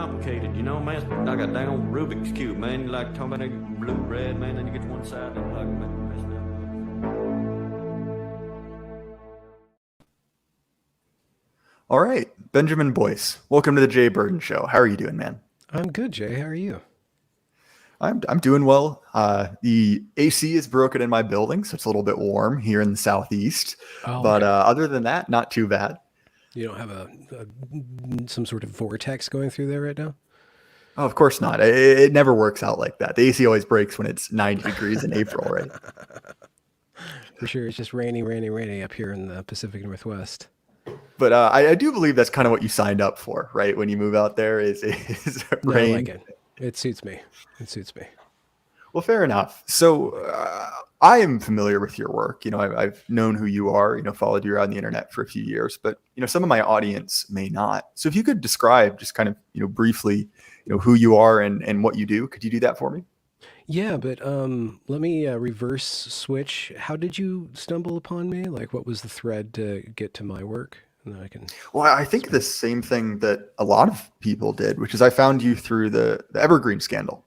complicated, you know, man. Like a damn Rubik's Cube, man. You like talking about a blue, red, man, then you get to one side and like messing up. All right, Benjamin Boyce, welcome to the Jay Burden Show. How are you doing, man? I'm good, Jay. How are you? I'm doing well. The AC is broken in my building, so it's a little bit warm here in the southeast. Oh, But okay. other than that, not too bad. You don't have some sort of vortex going through there right now? Oh, of course not. It never works out like that. The AC always breaks when it's 90 degrees in April, right? For sure. It's just rainy up here in the Pacific Northwest. But I do believe that's kind of what you signed up for, right? When you move out there is No, I rain. like it. It suits me. It suits me. Well, fair enough. So I am familiar with your work. You know, I've known who you are, you know, followed you around the internet for a few years, but, you know, some of my audience may not. So if you could describe just kind of, you know, briefly, you know, who you are and what you do, could you do that for me? Yeah, but let me reverse switch. How did you stumble upon me? Like, what was the thread to get to my work? And then I can Well, I think the explain. same thing that a lot of people did, which is I found you through the Evergreen scandal.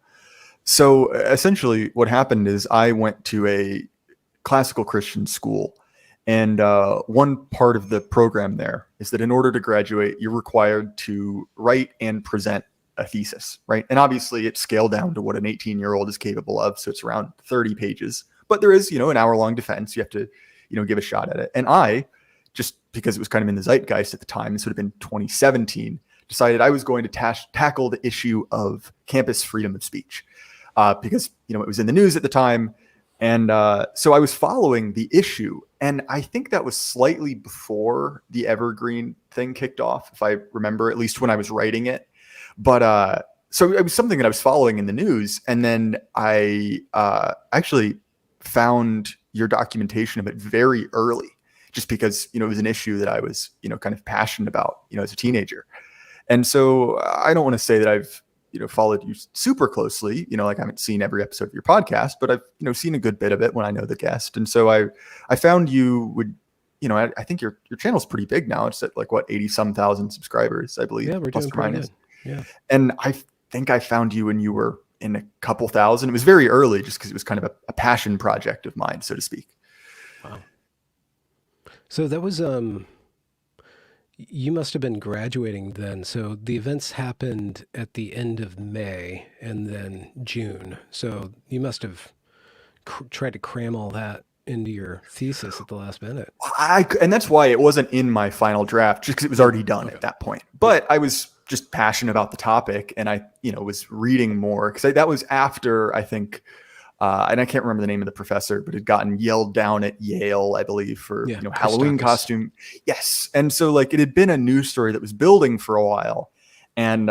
So essentially what happened is I went to a classical Christian school. And one part of the program there is that in order to graduate, you're required to write and present a thesis, right? And obviously it's scaled down to what an 18-year-old is capable of. So it's around 30 pages, but there is, you know, an hour-long defense. You have to, you know, give a shot at it. And I, just because it was kind of in the zeitgeist at the time, this would have been 2017, decided I was going to tackle the issue of campus freedom of speech because, you know, it was in the news at the time. And so I was following the issue, and I think that was slightly before the Evergreen thing kicked off, if I remember, at least when I was writing it. But so it was something that I was following in the news, and then I actually found your documentation of it very early, just because, you know, it was an issue that I was, you know, kind of passionate about, you know, as a teenager. And so I don't want to say that I've, you know, followed you super closely, you know, like I haven't seen every episode of your podcast, but I've, you know, seen a good bit of it when I know the guest. And so I found you would, you know, I think your channel's pretty big now. It's at like what, 80 some thousand subscribers, I believe, Yeah, we're plus doing or pretty minus. good. Yeah. And I think I found you when you were in a couple thousand. It was very early just because it was kind of a passion project of mine, so to speak. Wow. So that was you must have been graduating then. So the events happened at the end of May and then June. So you must have tried to cram all that into your thesis at the last minute. And that's why it wasn't in my final draft, just because it was already done Okay. at that point. Yeah. But I was just passionate about the topic, and I, you know, was reading more because that was after I think, and I can't remember the name of the professor, but had gotten yelled down at Yale, I believe, for, Yeah. you know, Halloween Christakis. costume. Yes, and so like it had been a news story that was building for a while, and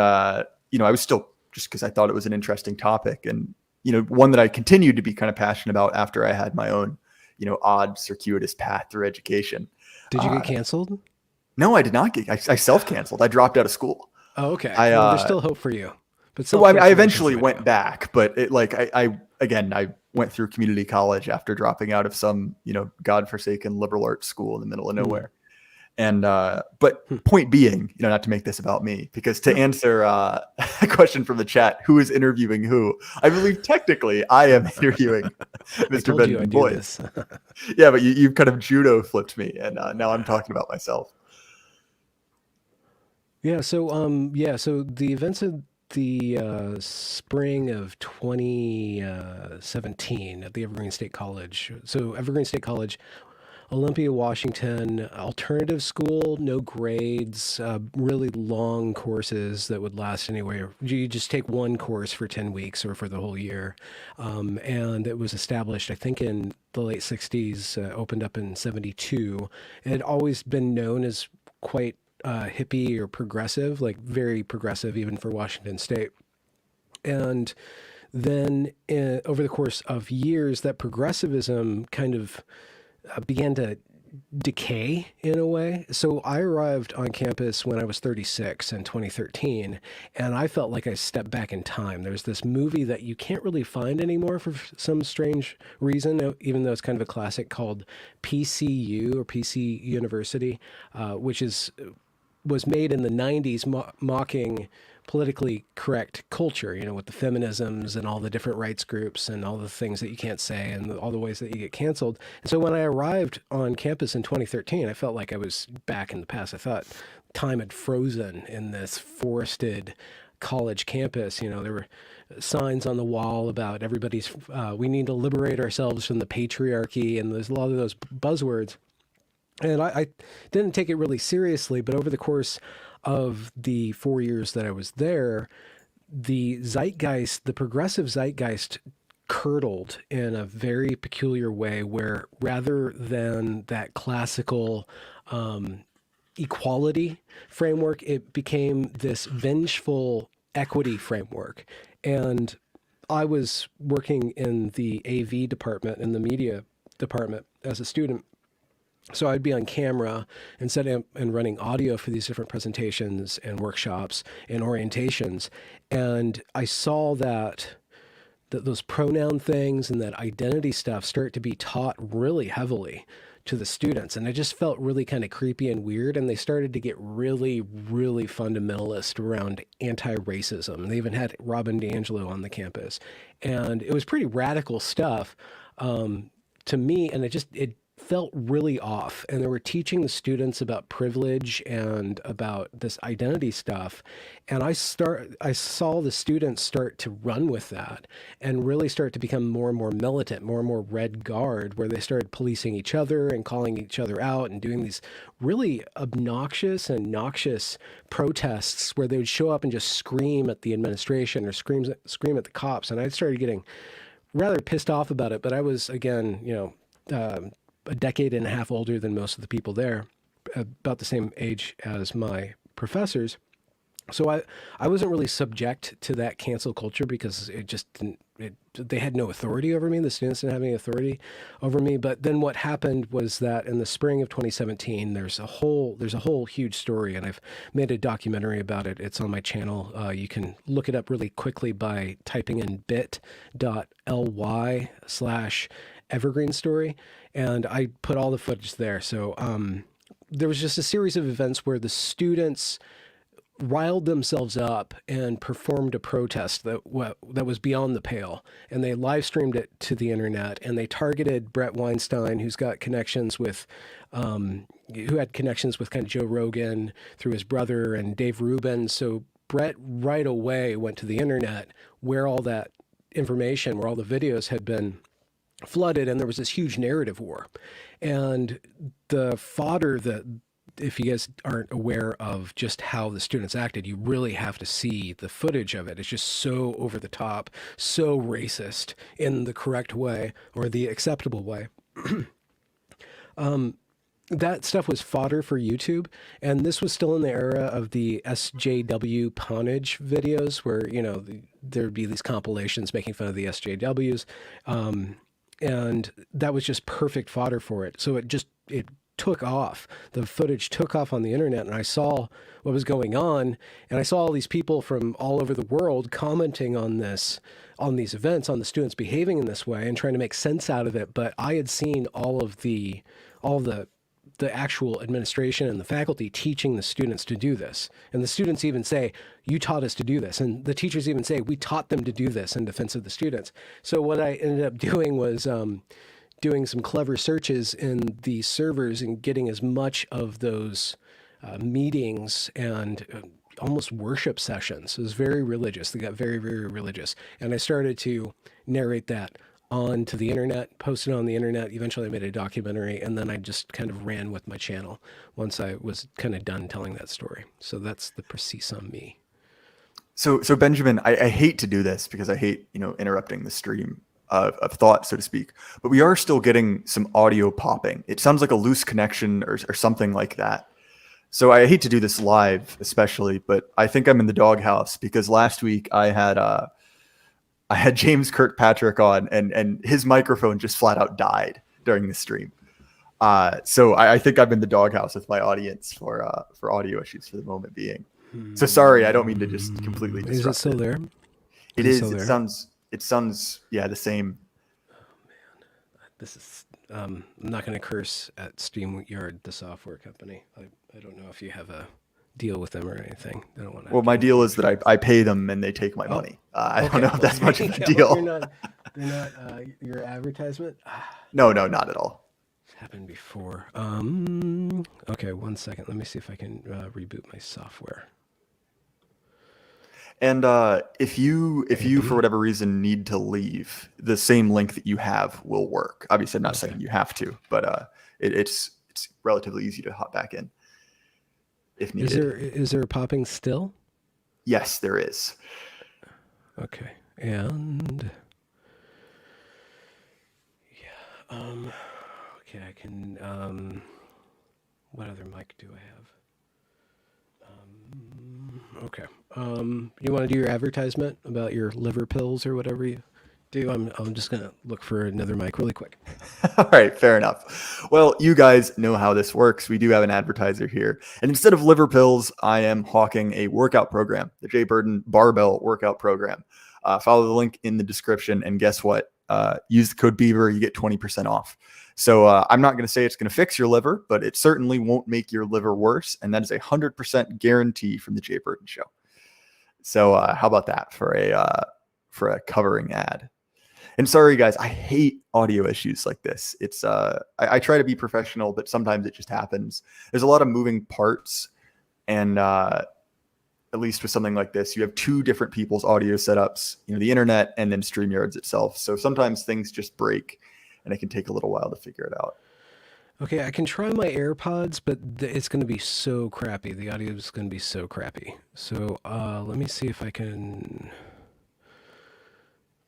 you know, I was still, just because I thought it was an interesting topic, and you know, one that I continued to be kind of passionate about after I had my own, you know, odd circuitous path through education. Did you get Uh, canceled? no, I did not get. I self-canceled. I dropped out of school. Oh, okay. I Well, there's still hope for you, but well, I self-cancellation is eventually the way to went go. back, but it like I again I went through community college after dropping out of some, you know, godforsaken liberal arts school in the middle of Mm. nowhere. And but point being, you know, not to make this about me, because to No. answer a question from the chat, who is interviewing who? I believe technically I am interviewing I Mr. told you Benjamin I'd do Boyce. this. Yeah, but you've kind of judo flipped me, and now I'm talking about myself. So the events of the spring of 2017 at the Evergreen State College. So Evergreen State College, Olympia, Washington, alternative school, no grades, really long courses that would last anywhere. You just take one course for 10 weeks or for the whole year. And it was established, I think, in the late 60s, opened up in 72. It had always been known as quite hippie or progressive, like very progressive, even for Washington State. And then over the course of years, that progressivism kind of began to decay in a way. So I arrived on campus when I was 36 in 2013, and I felt like I stepped back in time. There's this movie that you can't really find anymore for some strange reason, even though it's kind of a classic, called PCU or PC University, which was made in the 90s mocking politically correct culture, you know, with the feminisms and all the different rights groups and all the things that you can't say and all the ways that you get canceled. And so when I arrived on campus in 2013, I felt like I was back in the past. I thought time had frozen in this forested college campus. You know, there were signs on the wall about everybody's, we need to liberate ourselves from the patriarchy. And there's a lot of those buzzwords. And I didn't take it really seriously, but over the course of the 4 years that I was there, the zeitgeist, the progressive zeitgeist curdled in a very peculiar way where rather than that classical equality framework, it became this vengeful equity framework. And I was working in the AV department, in the media department as a student. So I'd be on camera and setting up and running audio for these different presentations and workshops and orientations. And I saw that those pronoun things and that identity stuff start to be taught really heavily to the students. And I just felt really kind of creepy and weird. And they started to get really, really fundamentalist around anti-racism. They even had Robin DiAngelo on the campus. And it was pretty radical stuff to me. And it felt really off. And they were teaching the students about privilege and about this identity stuff. And I saw the students start to run with that and really start to become more and more militant, more and more red guard, where they started policing each other and calling each other out and doing these really obnoxious and noxious protests where they would show up and just scream at the administration or scream at the cops. And I started getting rather pissed off about it. But I was, again, you know, a decade and a half older than most of the people there, about the same age as my professors. So I wasn't really subject to that cancel culture because it just didn't, they had no authority over me. The students didn't have any authority over me. But then what happened was that in the spring of 2017, there's a whole huge story, and I've made a documentary about it. It's on my channel. You can look it up really quickly by typing in bit.ly/evergreen story. And I put all the footage there. So there was just a series of events where the students riled themselves up and performed a protest that was beyond the pale. And they live streamed it to the internet. And they targeted Brett Weinstein, who had connections with kind of Joe Rogan through his brother, and Dave Rubin. So Brett right away went to the internet where all that information, where all the videos had been flooded, and there was this huge narrative war. And the fodder that, if you guys aren't aware of just how the students acted, you really have to see the footage of it. It's just so over the top, so racist in the correct way or the acceptable way. That stuff was fodder for YouTube. And this was still in the era of the SJW pawnage videos where, you know, there'd be these compilations making fun of the SJWs. And that was just perfect fodder for it. So it took off. The footage took off on the internet, and I saw what was going on, and I saw all these people from all over the world commenting on these events, on the students behaving in this way and trying to make sense out of it. But I had seen all the actual administration and the faculty teaching the students to do this. And the students even say, you taught us to do this. And the teachers even say, we taught them to do this in defense of the students. So what I ended up doing was doing some clever searches in the servers and getting as much of those meetings and almost worship sessions. It was very religious. They got very, very religious. And I started to narrate that onto the internet, posted on the internet. Eventually I made a documentary, and then I just kind of ran with my channel once I was kind of done telling that story. So that's the precise on me. So Benjamin, I hate to do this because I hate, you know, interrupting the stream of thought, so to speak, but we are still getting some audio popping. It sounds like a loose connection or something like that. So I hate to do this live, especially, but I think I'm in the doghouse because last week I had James Kirkpatrick on, and his microphone just flat out died during the stream. So I think I'm in the doghouse with my audience for audio issues for the moment being. So sorry, I don't mean to just completely disrupt. Is it still there? It is. It sounds yeah, the same. Oh man, this is. I'm not going to curse at StreamYard, the software company. I don't know if you have a deal with them or anything. I don't want to. Well, my deal is that I pay them and they take my Oh, money. I okay. don't know if Well, that's there much you of a go. deal. They're not your advertisement. No, not at all. It's happened before. Okay, 1 second. Let me see if I can reboot my software. And if you for whatever reason need to leave, the same link that you have will work. Obviously, I'm not saying you have to, but it's relatively easy to hop back in if needed. Is there popping still? Yes, there is. Okay, and okay, I can. What other mic do I have? Okay. You want to do your advertisement about your liver pills or whatever you do? I'm just gonna look for another mic really quick. All right, fair enough. Well, you guys know how this works. We do have an advertiser here. And instead of liver pills, I am hawking a workout program, the Jay Burden Barbell Workout Program. Follow the link in the description. And guess what? Use the code BEAVER, you get 20% off. So I'm not going to say it's going to fix your liver, but it certainly won't make your liver worse. And that is 100% guarantee from the Jay Burden Show. So how about that for a covering ad? And sorry, guys, I hate audio issues like this. It's I try to be professional, but sometimes it just happens. There's a lot of moving parts, and at least with something like this, you have two different people's audio setups, the internet and then StreamYards itself. So sometimes things just break, and it can take a little while to figure it out. Okay, I can try my AirPods, but it's going to be so crappy. The audio is going to be so crappy. So let me see if I can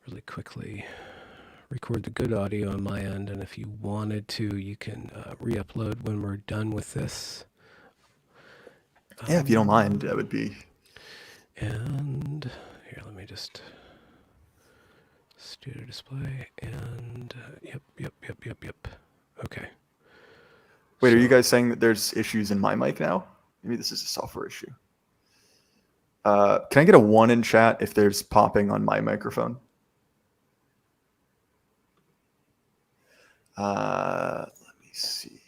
really quickly record the good audio on my end, and if you wanted to, you can re-upload when we're done with this. Yeah, if you don't mind, that would be. And here, let me just studio display, and yep. Okay. Wait, are you guys saying that there's issues in my mic now? Maybe this is a software issue. Can I get a 1 in chat if there's popping on my microphone? Let me see.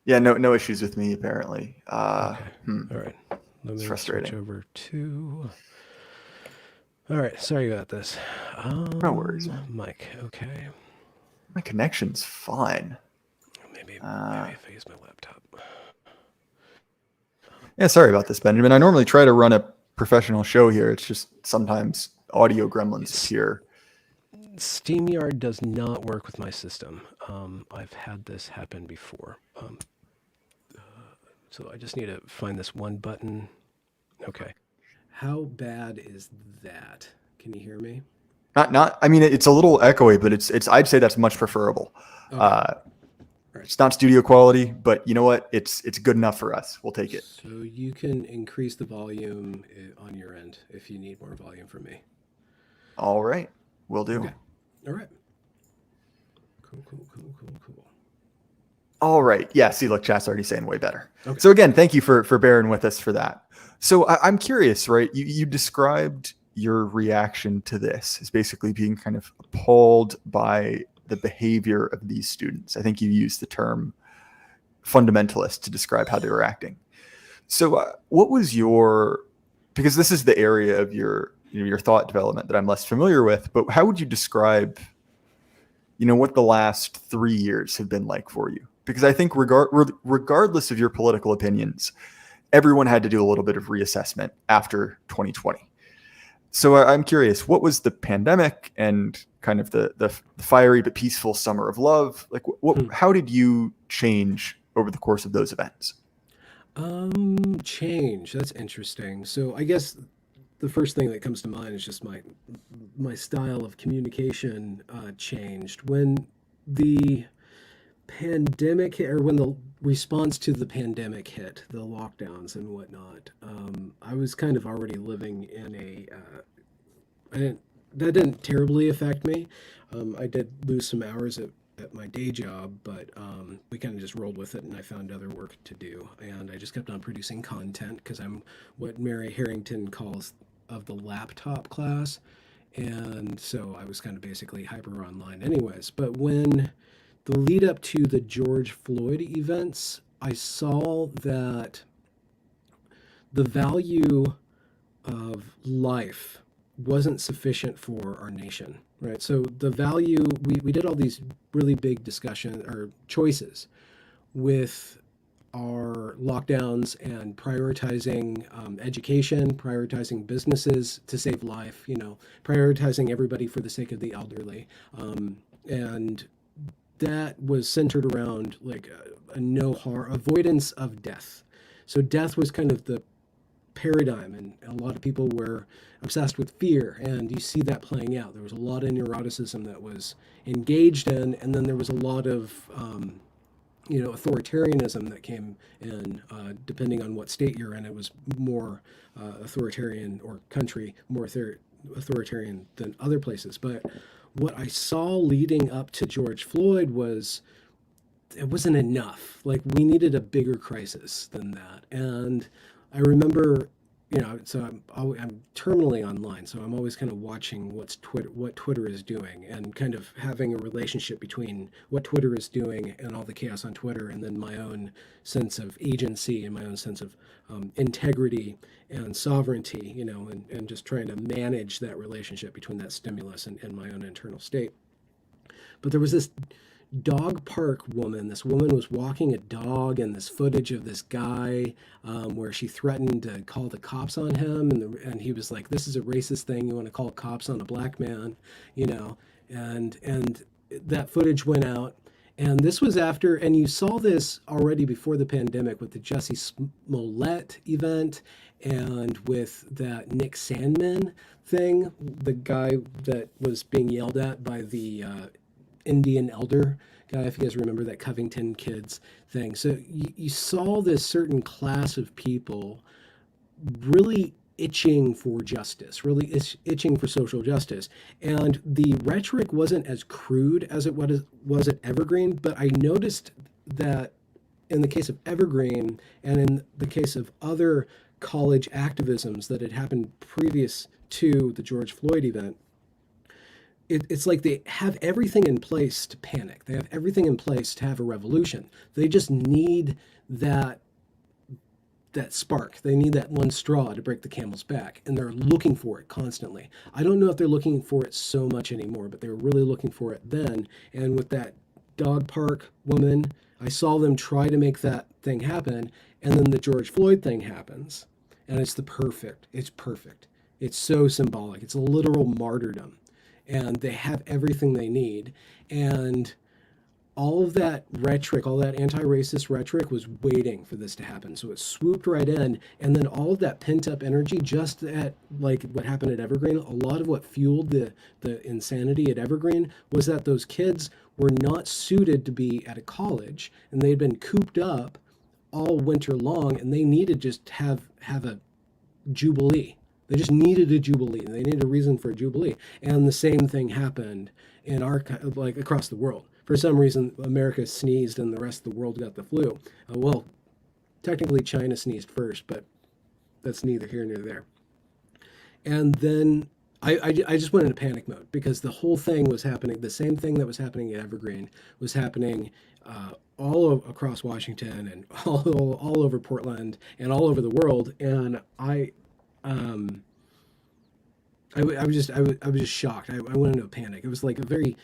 Yeah, no issues with me apparently. Okay. All right. Let me frustrating. switch over to. All right. Sorry about this. No worries, man. Mike. Okay. My connection's fine. Maybe if I use my laptop. Yeah, sorry about this, Benjamin. I normally try to run a professional show here. It's just sometimes audio gremlins appear. StreamYard does not work with my system. I've had this happen before. So I just need to find this one button. Okay. How bad is that? Can you hear me? Not. I mean, it's a little echoey, but it's. I'd say that's much preferable. Okay. Right. It's not studio quality, but you know what? It's good enough for us. We'll take it. So you can increase the volume on your end if you need more volume from me. All right, will do. Okay. All right. Cool. All right. Yeah. See, look, chat's already saying way better. Okay. So again, thank you for bearing with us for that. So I'm curious, right? You described your reaction to this as basically being kind of appalled by the behavior of these students. I think you used the term fundamentalist to describe how they were acting. So what was because this is the area of your thought development that I'm less familiar with, but how would you describe, what the last 3 years have been like for you? Because I think regardless of your political opinions, everyone had to do a little bit of reassessment after 2020. So I'm curious, what was the pandemic and kind of the fiery but peaceful summer of love? Like, how did you change over the course of those events? Change. That's interesting. So I guess the first thing that comes to mind is just my style of communication changed when the pandemic hit, or when the response to the pandemic hit, the lockdowns and whatnot. I was kind of already living in that didn't terribly affect me. I did lose some hours at my day job, but we kind of just rolled with it, and I found other work to do, and I just kept on producing content because I'm what Mary Harrington calls of the laptop class, and so I was kind of basically hyper online anyways. But when the lead up to the George Floyd events, I saw that the value of life wasn't sufficient for our nation, right? So the value, we did all these really big discussion or choices with our lockdowns and prioritizing education, prioritizing businesses to save life, prioritizing everybody for the sake of the elderly. And that was centered around like a no harm, avoidance of death. So death was kind of the paradigm, and a lot of people were obsessed with fear, and you see that playing out. There was a lot of neuroticism that was engaged in, and then there was a lot of authoritarianism that came in, depending on what state you're in. It was more authoritarian, or country more authoritarian than other places. But what I saw leading up to George Floyd was it wasn't enough. Like, we needed a bigger crisis than that. And I remember, so I'm terminally online, so I'm always kind of watching what Twitter is doing, and kind of having a relationship between what Twitter is doing and all the chaos on Twitter, and then my own sense of agency and my own sense of integrity and sovereignty, and just trying to manage that relationship between that stimulus and my own internal state. But there was this dog park woman. This woman was walking a dog, and this footage of this guy where she threatened to call the cops on him, and he was like, "This is a racist thing. You want to call cops on a black man?" And that footage went out. And this was after, and you saw this already before the pandemic with the Jussie Smollett event, and with that Nick Sandman thing, the guy that was being yelled at by the Indian elder guy, if you guys remember that Covington kids thing. So you saw this certain class of people really itching for justice, really itching for social justice. And the rhetoric wasn't as crude as it was at Evergreen, but I noticed that in the case of Evergreen and in the case of other college activisms that had happened previous to the George Floyd event, it's like they have everything in place to panic. They have everything in place to have a revolution. They just need that spark. They need that one straw to break the camel's back, and they're looking for it constantly. I don't know if they're looking for it so much anymore, but they were really looking for it then. And with that dog park woman, I saw them try to make that thing happen, and then the George Floyd thing happens, and it's perfect. It's so symbolic. It's a literal martyrdom. And they have everything they need. And all of that rhetoric, all that anti-racist rhetoric was waiting for this to happen. So it swooped right in. And then all of that pent-up energy, just at like what happened at Evergreen, a lot of what fueled the insanity at Evergreen was that those kids were not suited to be at a college, and they'd been cooped up all winter long, and they needed just have a jubilee. They just needed a jubilee. They needed a reason for a jubilee. And the same thing happened in across the world. For some reason, America sneezed and the rest of the world got the flu. Well, technically China sneezed first, but that's neither here nor there. And then I just went into panic mode, because the whole thing was happening. The same thing that was happening at Evergreen was happening across Washington, and all over Portland, and all over the world. And I was just shocked. I went into a panic. It was like a very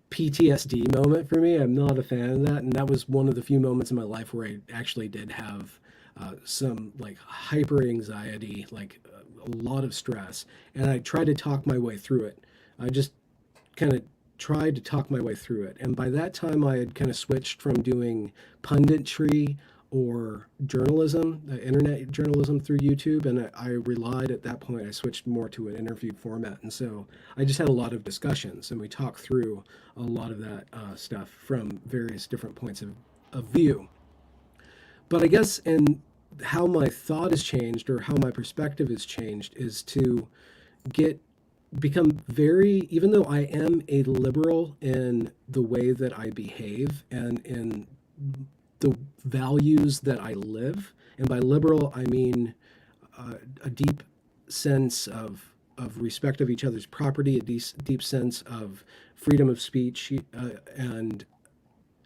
PTSD moment for me. I'm not a fan of that, and that was one of the few moments in my life where I actually did have some like hyper anxiety, like a lot of stress, and I tried to talk my way through it. I just kind of tried to talk my way through it, and by that time I had kind of switched from doing punditry or journalism, internet journalism through YouTube, and I relied at that point, I switched more to an interview format. And so I just had a lot of discussions, and we talked through a lot of that stuff from various different points of view. But I guess in how my thought has changed, or how my perspective has changed, is to become very, even though I am a liberal in the way that I behave and in the values that I live, and by liberal I mean a deep sense of respect of each other's property, a deep sense of freedom of speech, and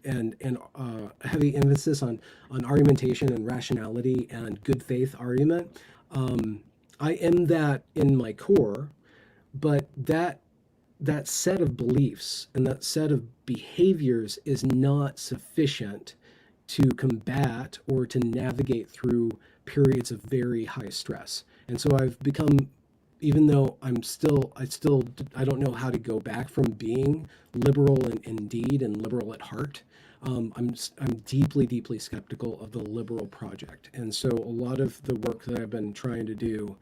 a heavy emphasis on argumentation and rationality and good faith argument. I am that in my core, but that set of beliefs and that set of behaviors is not sufficient to combat or to navigate through periods of very high stress. And so I've become, even though I don't know how to go back from being liberal in deed and liberal at heart. I'm deeply, deeply skeptical of the liberal project. And so a lot of the work that I've been trying to do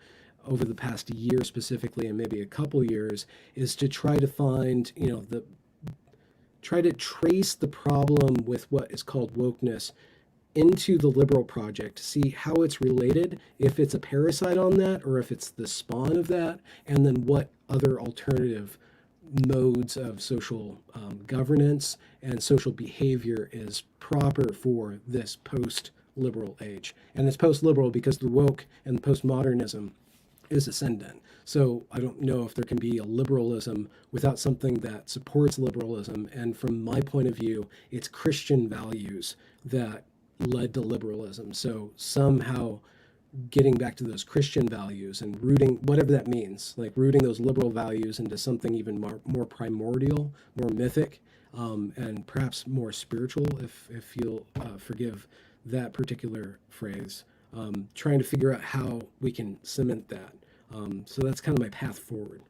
over the past year specifically, and maybe a couple years, is to try to find, try to trace the problem with what is called wokeness into the liberal project to see how it's related, if it's a parasite on that or if it's the spawn of that, and then what other alternative modes of social governance and social behavior is proper for this post-liberal age. And it's post-liberal because the woke and postmodernism is ascendant. So I don't know if there can be a liberalism without something that supports liberalism. And from my point of view, it's Christian values that led to liberalism. So somehow getting back to those Christian values and rooting, whatever that means, like rooting those liberal values into something even more primordial, more mythic, and perhaps more spiritual, if you'll forgive that particular phrase. Trying to figure out how we can cement that. So that's kind of my path forward.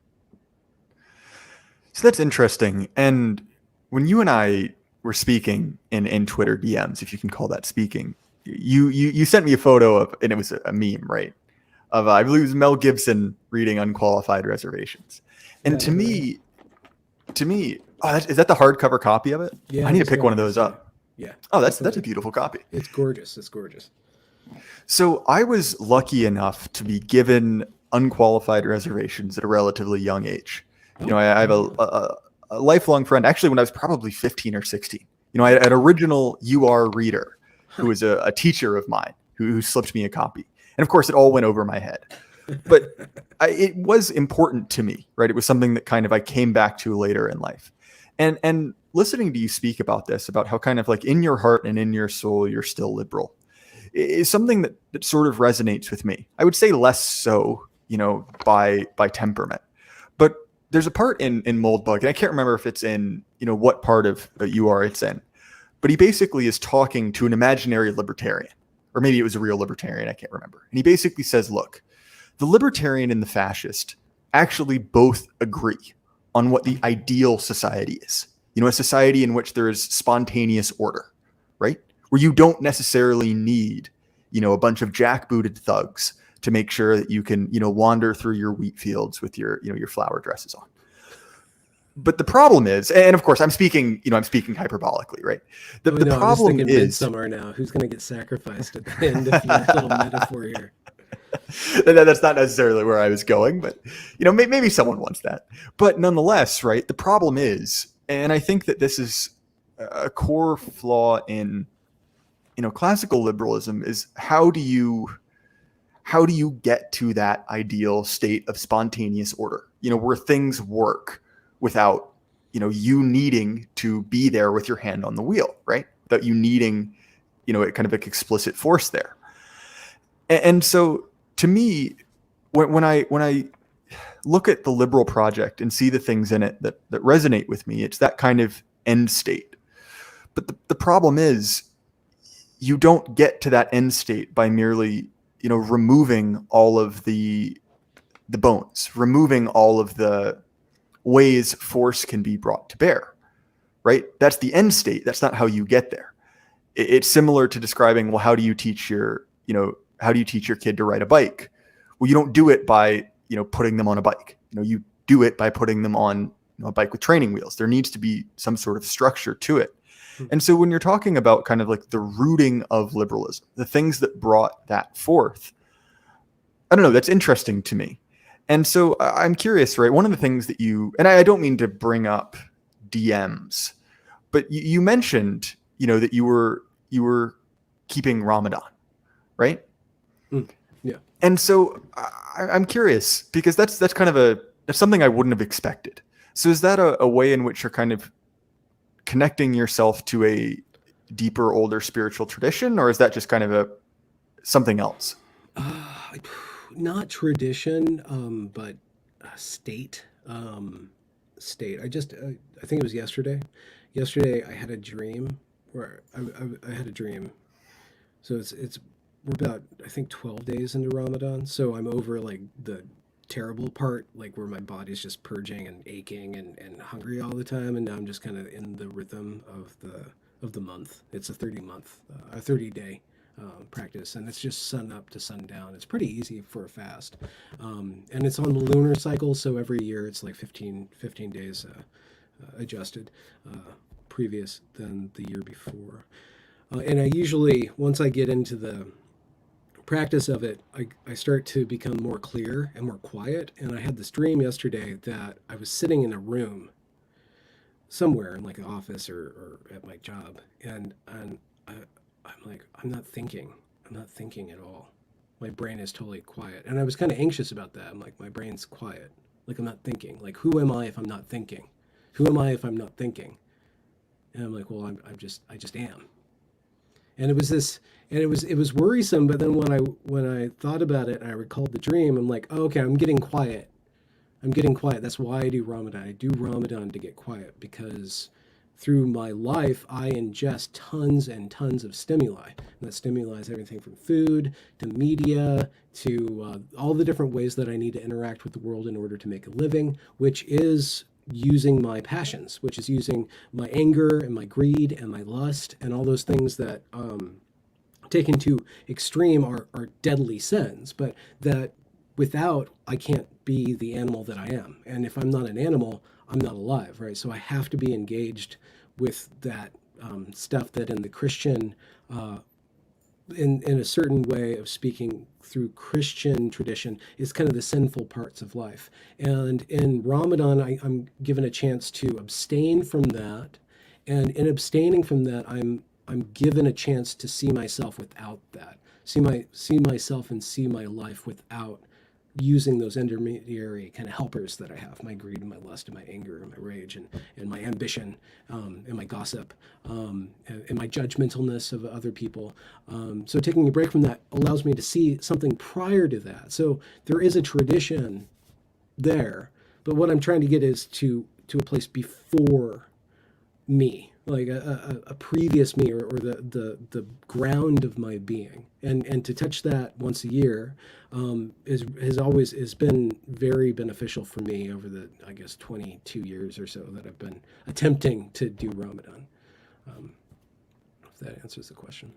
So that's interesting. And when you and I were speaking in Twitter DMs, if you can call that speaking, you sent me a photo of, and it was a meme, right? Of I believe it was Mel Gibson reading Unqualified Reservations. And Yeah, to me, is that the hardcover copy of it? yeah, I need to pick one of those up. Yeah. Oh, that's a beautiful copy. It's gorgeous. It's gorgeous. So I was lucky enough to be given Unqualified Reservations at a relatively young age. I have a lifelong friend, actually, when I was probably 15 or 16. I had an original UR reader who was a teacher of mine who slipped me a copy. And of course, it all went over my head. But it was important to me, right? It was something that kind of I came back to later in life. And listening to you speak about this, about how kind of like in your heart and in your soul, you're still liberal, is something that sort of resonates with me. I would say less so, by temperament. But there's a part in Moldbug, and I can't remember if it's in, what part of UR it's in. But he basically is talking to an imaginary libertarian, or maybe it was a real libertarian, I can't remember. And he basically says, look, the libertarian and the fascist actually both agree on what the ideal society is. A society in which there is spontaneous order, right? Where you don't necessarily need, a bunch of jackbooted thugs to make sure that you can, wander through your wheat fields with your flower dresses on. But the problem is, and of course I'm speaking hyperbolically, right? The problem is somewhere now. Who's going to get sacrificed at the end of your little metaphor here? That's not necessarily where I was going, but maybe someone wants that. But nonetheless, right? The problem is, and I think that this is a core flaw in classical liberalism, is how do you get to that ideal state of spontaneous order? Where things work without you needing to be there with your hand on the wheel, right? Without you needing kind of like explicit force there. And so to me, when I look at the liberal project and see the things in it that resonate with me, it's that kind of end state. But the problem is, you don't get to that end state by merely removing all of the bones, removing all of the ways force can be brought to bear, right? That's the end state. That's not how you get there. It's similar to describing, well, how do you teach your kid to ride a bike? Well, you don't do it by, putting them on a bike. You do it by putting them on a bike with training wheels. There needs to be some sort of structure to it. And so when you're talking about kind of like the rooting of liberalism, the things that brought that forth, I don't know, that's interesting to me. And so I'm curious, right? One of the things that and I don't mean to bring up DMs, but you mentioned, that you were keeping Ramadan, right? Yeah. And so I'm curious, because that's kind of that's something I wouldn't have expected. So is that a way in which you're kind of connecting yourself to a deeper, older spiritual tradition, or is that just kind of something else? Not tradition, but state. State. I think it was yesterday. Yesterday, I had a dream where I had a dream. So we're about, I think, 12 days into Ramadan. So I'm over like the terrible part, like where my body's just purging and aching and hungry all the time. And now I'm just kind of in the rhythm of the month. It's a 30-day practice, and it's just sun up to sundown. It's pretty easy for a fast, and it's on the lunar cycle, so every year it's like 15 days adjusted, previous than the year before. And I usually, once I get into the practice of it, I start to become more clear and more quiet. And I had this dream yesterday that I was sitting in a room somewhere in like an office or at my job, and I'm like, I'm not thinking. I'm not thinking at all. My brain is totally quiet. And I was kind of anxious about that. I'm like, my brain's quiet. Like, I'm not thinking. Like, who am I if I'm not thinking? Who am I if I'm not thinking? And I'm like, well, I just am. And it was worrisome. But then when I thought about it and I recalled the dream, I'm like, oh, okay, I'm getting quiet. I'm getting quiet. That's why I do Ramadan. I do Ramadan to get quiet, because through my life, I ingest tons and tons of stimuli. And that stimuli is everything from food to media to all the different ways that I need to interact with the world in order to make a living, which is using my passions, which is using my anger and my greed and my lust and all those things that, taken to extreme, are deadly sins, but that without, I can't be the animal that I am. And if I'm not an animal, I'm not alive, right? So I have to be engaged with that stuff that in the Christian, in a certain way of speaking through Christian tradition, is kind of the sinful parts of life. And in Ramadan, I'm given a chance to abstain from that. And in abstaining from that, I'm given a chance to see myself without that, see myself and see my life without using those intermediary kind of helpers that I have, my greed and my lust and my anger and my rage and my ambition, and my gossip, and my judgmentalness of other people. So taking a break from that allows me to see something prior to that. So there is a tradition there, but what I'm trying to get is to a place before me, like a previous me, or the ground of my being, and to touch that once a year has been very beneficial for me over the, I guess, 22 years or so that I've been attempting to do Ramadan. If that answers the question.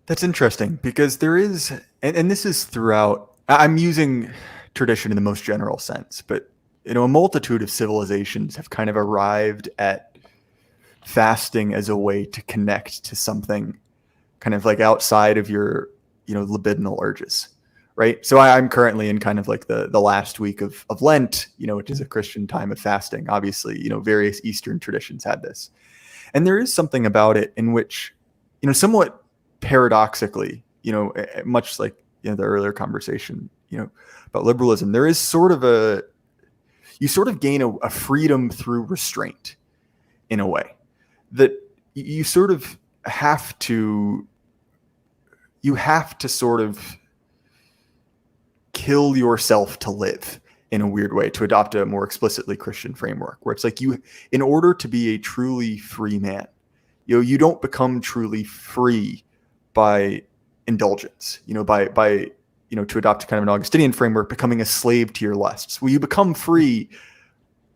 That's interesting, because there is, and this is throughout, I'm using tradition in the most general sense, but a multitude of civilizations have kind of arrived at fasting as a way to connect to something kind of like outside of your, libidinal urges, right? So I'm currently in kind of like the last week of Lent, which is a Christian time of fasting. Obviously, various Eastern traditions had this. And there is something about it in which, somewhat paradoxically, much like, the earlier conversation, about liberalism, there is sort of you sort of gain a freedom through restraint in a way that you sort of have to sort of kill yourself to live, in a weird way, to adopt a more explicitly Christian framework, where it's like, in order to be a truly free man, you don't become truly free by indulgence, by to adopt kind of an Augustinian framework, becoming a slave to your lusts. Well, you become free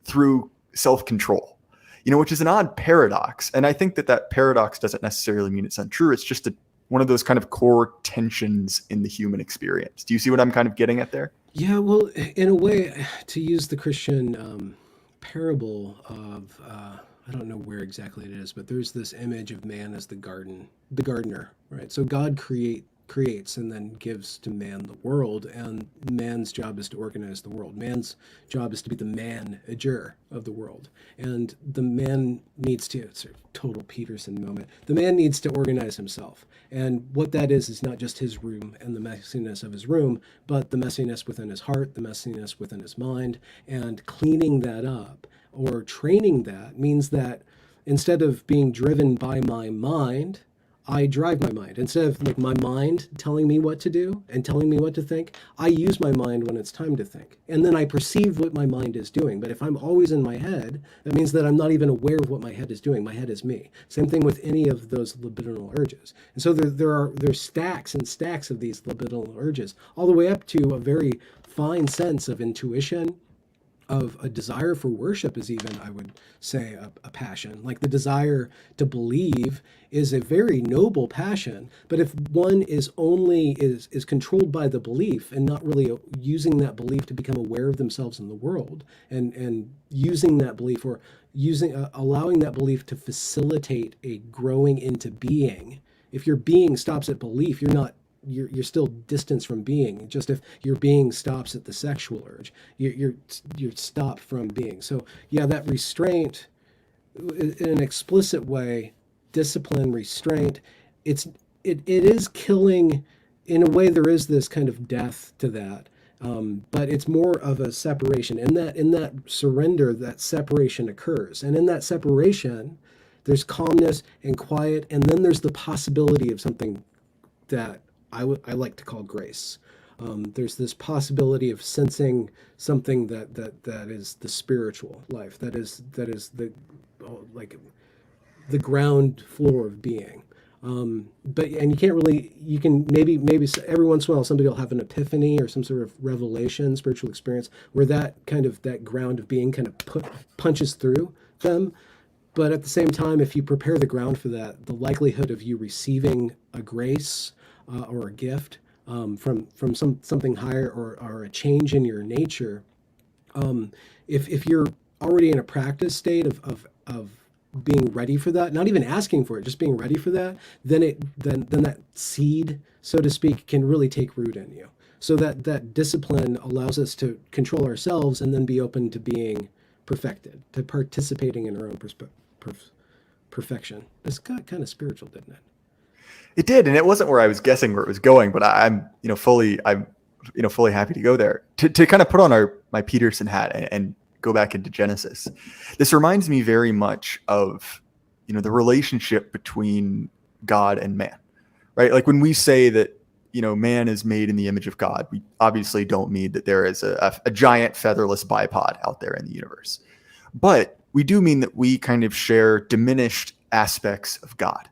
through self-control, which is an odd paradox. And I think that paradox doesn't necessarily mean it's untrue. It's just one of those kind of core tensions in the human experience. Do you see what I'm kind of getting at there? Yeah, well, in a way, to use the Christian parable of, I don't know where exactly it is, but there's this image of man as the gardener, right? So God creates and then gives to man the world, and man's job is to organize the world. Man's job is to be the manager of the world, and the man needs to, it's a total Peterson moment, the man needs to organize himself. And what that is not just his room and the messiness of his room, but the messiness within his heart, the messiness within his mind, and cleaning that up or training that means that instead of being driven by my mind, I drive my mind. Instead of like my mind telling me what to do and telling me what to think, I use my mind when it's time to think. And then I perceive what my mind is doing. But if I'm always in my head, that means that I'm not even aware of what my head is doing. My head is me. Same thing with any of those libidinal urges. And so there's stacks and stacks of these libidinal urges, all the way up to a very fine sense of intuition, of a desire for worship is even, I would say, a passion. Like the desire to believe is a very noble passion, but if one is controlled by the belief and not really using that belief to become aware of themselves in the world, and using that belief or allowing that belief to facilitate a growing into being. If your being stops at belief, you're still distanced from being. Just if your being stops at the sexual urge, you're stopped from being. So yeah, that restraint, in an explicit way, discipline, restraint, it is killing. In a way, there is this kind of death to that, but it's more of a separation. In that surrender, that separation occurs, and in that separation, there's calmness and quiet, and then there's the possibility of something that I like to call grace. There's this possibility of sensing something that is the spiritual life, that is the like the ground floor of being. But you can't really, you can maybe every once in a while somebody will have an epiphany or some sort of revelation, spiritual experience, where that ground of being kind of punches through them. But at the same time, if you prepare the ground for that, the likelihood of you receiving a grace or a gift from something higher, or a change in your nature, if you're already in a practice state of being ready for that, not even asking for it, just being ready for that, then that seed, so to speak, can really take root in you. So that discipline allows us to control ourselves and then be open to being perfected, to participating in our own perfection. It's got kind of spiritual, didn't it? It did, and it wasn't where I was guessing where it was going, but I'm fully happy to go there to kind of put on my Peterson hat and go back into Genesis. This reminds me very much of the relationship between God and man, right? Like when we say that man is made in the image of God, we obviously don't mean that there is a giant featherless bipod out there in the universe, but we do mean that we kind of share diminished aspects of God.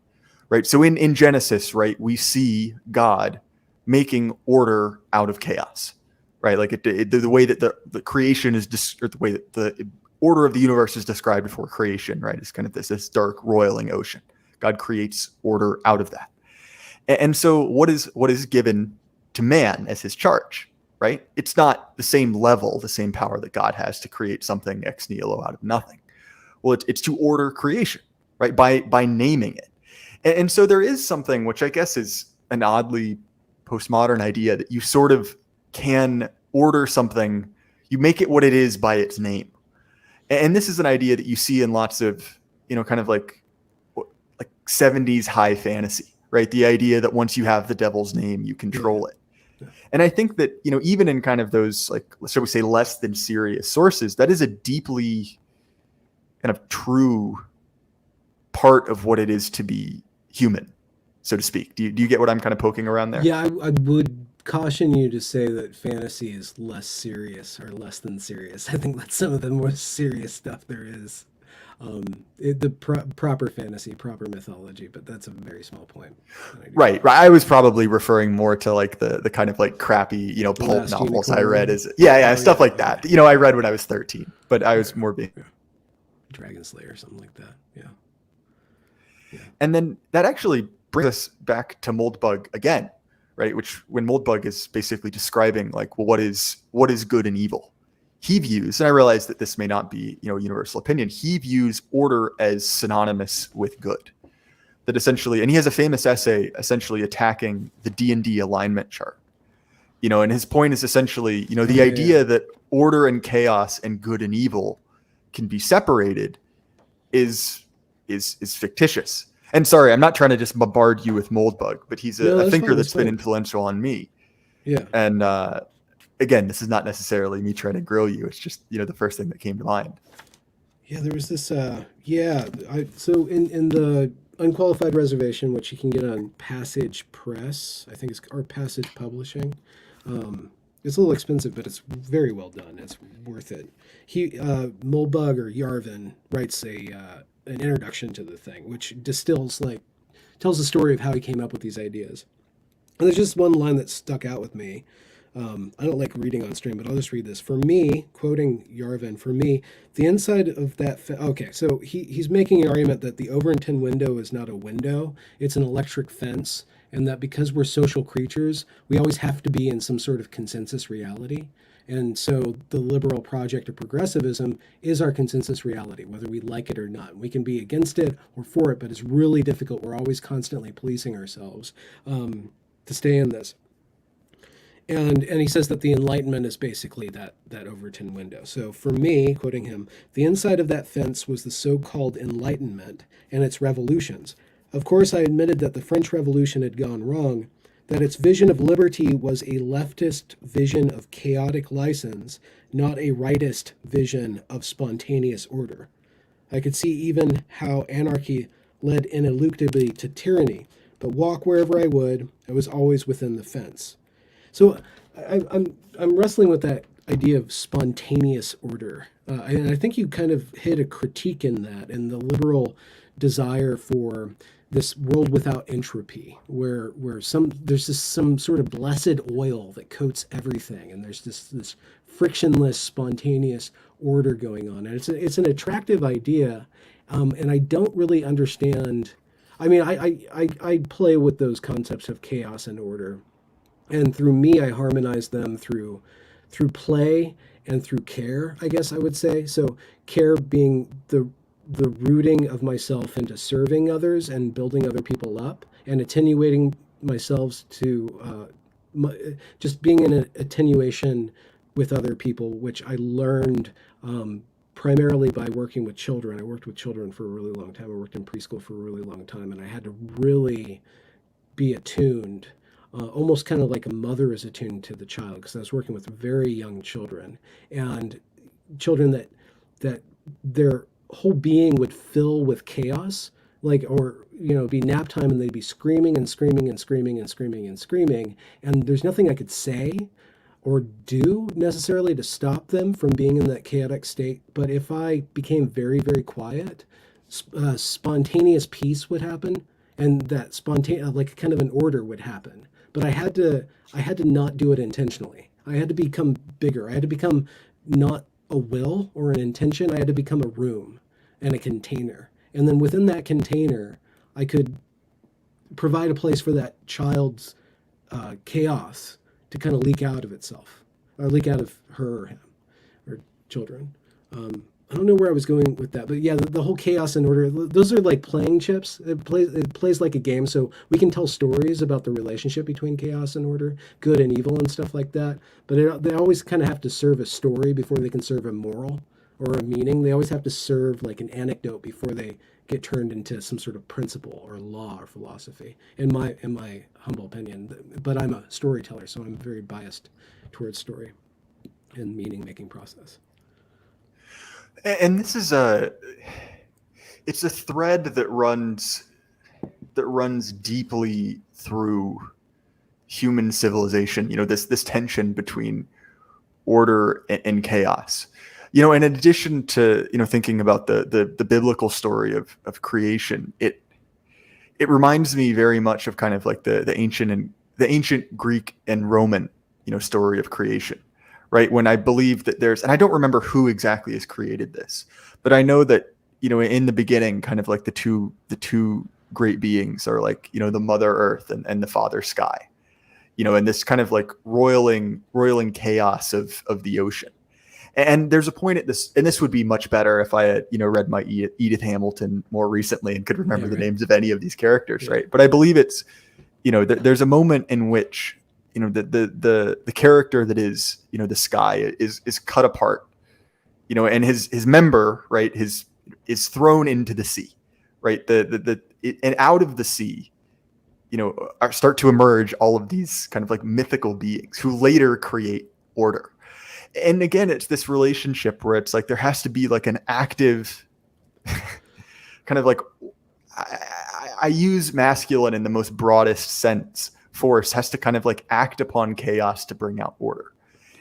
Right. So in Genesis, right, we see God making order out of chaos, right? Like the way that the creation is, or the way that the order of the universe is described before creation, right? It's kind of this dark roiling ocean. God creates order out of that. And so what is given to man as his charge, right? It's not the same level, the same power that God has to create something ex nihilo out of nothing. Well, it's to order creation, right? By naming it. And so there is something which I guess is an oddly postmodern idea that you sort of can order something, you make it what it is by its name. And this is an idea that you see in lots of, kind of like 70s high fantasy, right? The idea that once you have the devil's name, you control it. Yeah. And I think that, even in kind of those, like, shall we say, less than serious sources, that is a deeply kind of true part of what it is to be human, so to speak. Do you get what I'm kind of poking around there? Yeah, I would caution you to say that fantasy is less serious or less than serious. I think that's some of the more serious stuff there is. Proper fantasy, proper mythology, but that's a very small point. Right. I was probably referring more to like the kind of like crappy, pulp novels unicorn. I read as stuff like that. I read when I was 13, but I was more being Dragon Slayer, something like that. Yeah. And then that actually brings us back to Moldbug again, right? Which when Moldbug is basically describing like, well, what is good and evil? He views, and I realize that this may not be, universal opinion. He views order as synonymous with good. that essentially, and he has a famous essay essentially attacking the D&D alignment chart. And his point is essentially, the idea that order and chaos and good and evil can be separated is fictitious. And sorry, I'm not trying to just bombard you with Moldbug, but he's a thinker that's been influential on me. Yeah. And again, this is not necessarily me trying to grill you. It's just, the first thing that came to mind. Yeah, there was this, so in the Unqualified Reservation, which you can get on Passage Press, I think it's, or Passage Publishing. It's a little expensive, but it's very well done. It's worth it. Moldbug or Yarvin writes an introduction to the thing, which tells the story of how he came up with these ideas. And there's just one line that stuck out with me. I don't like reading on stream, but I'll just read this. For me, quoting Yarvin, for me, the inside of that... so he's making an argument that the over-intent window is not a window, it's an electric fence, and that because we're social creatures, we always have to be in some sort of consensus reality. And so the liberal project of progressivism is our consensus reality, whether we like it or not. We can be against it or for it, but it's really difficult. We're always constantly policing ourselves to stay in this. And he says that the Enlightenment is basically that Overton window. So for me, quoting him, the inside of that fence was the so-called Enlightenment and its revolutions. Of course, I admitted that the French Revolution had gone wrong, that its vision of liberty was a leftist vision of chaotic license, not a rightist vision of spontaneous order. I could see even how anarchy led ineluctably to tyranny, but walk wherever I would, I was always within the fence. So I'm wrestling with that idea of spontaneous order, and I think you kind of hit a critique in that, in the liberal desire for this world without entropy, where there's some sort of blessed oil that coats everything, and there's this frictionless, spontaneous order going on, and it's an attractive idea, and I don't really understand. I mean, I play with those concepts of chaos and order. And through me, I harmonize them through play and through care, I guess I would say. So care being the rooting of myself into serving others and building other people up, and attenuating myself to just being in an attenuation with other people, which I learned primarily by working with children. I worked with children for a really long time. I worked in preschool for a really long time, and I had to really be attuned. Almost kind of like a mother is attuned to the child, because I was working with very young children, and children that their whole being would fill with chaos, or be nap time and they'd be screaming and screaming and screaming and screaming and screaming, and there's nothing I could say or do necessarily to stop them from being in that chaotic state. But if I became very, very quiet, spontaneous peace would happen, and that spontaneous, like kind of an order would happen. But I had to not do it intentionally. I had to become bigger. I had to become not a will or an intention. I had to become a room and a container. And then within that container, I could provide a place for that child's chaos to kind of leak out of itself, or leak out of her or him, or children. I don't know where I was going with that, but yeah, the whole chaos and order, those are like playing chips. It plays like a game, so we can tell stories about the relationship between chaos and order, good and evil and stuff like that, but they always kind of have to serve a story before they can serve a moral or a meaning. They always have to serve like an anecdote before they get turned into some sort of principle or law or philosophy, in my humble opinion. But I'm a storyteller, so I'm very biased towards story and meaning-making process. And this is it's a thread that runs deeply through human civilization. This tension between order and chaos. In addition to thinking about the biblical story of creation, it reminds me very much of kind of like the ancient Greek and Roman story of creation. Right, when I believe that and I don't remember who exactly has created this, but I know that in the beginning, kind of like the two great beings are like the Mother Earth and the Father Sky, and this kind of like roiling chaos of the ocean, And there's a point at this, and this would be much better if I had, read my Edith Hamilton more recently and could remember the names of any of these characters, right? But I believe it's, there's a moment in which, the character that is, the sky is cut apart, and his member, right, is thrown into the sea, right? And out of the sea, start to emerge all of these kind of like mythical beings who later create order. And again, it's this relationship where it's like there has to be like an active kind of like, I use masculine in the most broadest sense. Force has to kind of like act upon chaos to bring out order.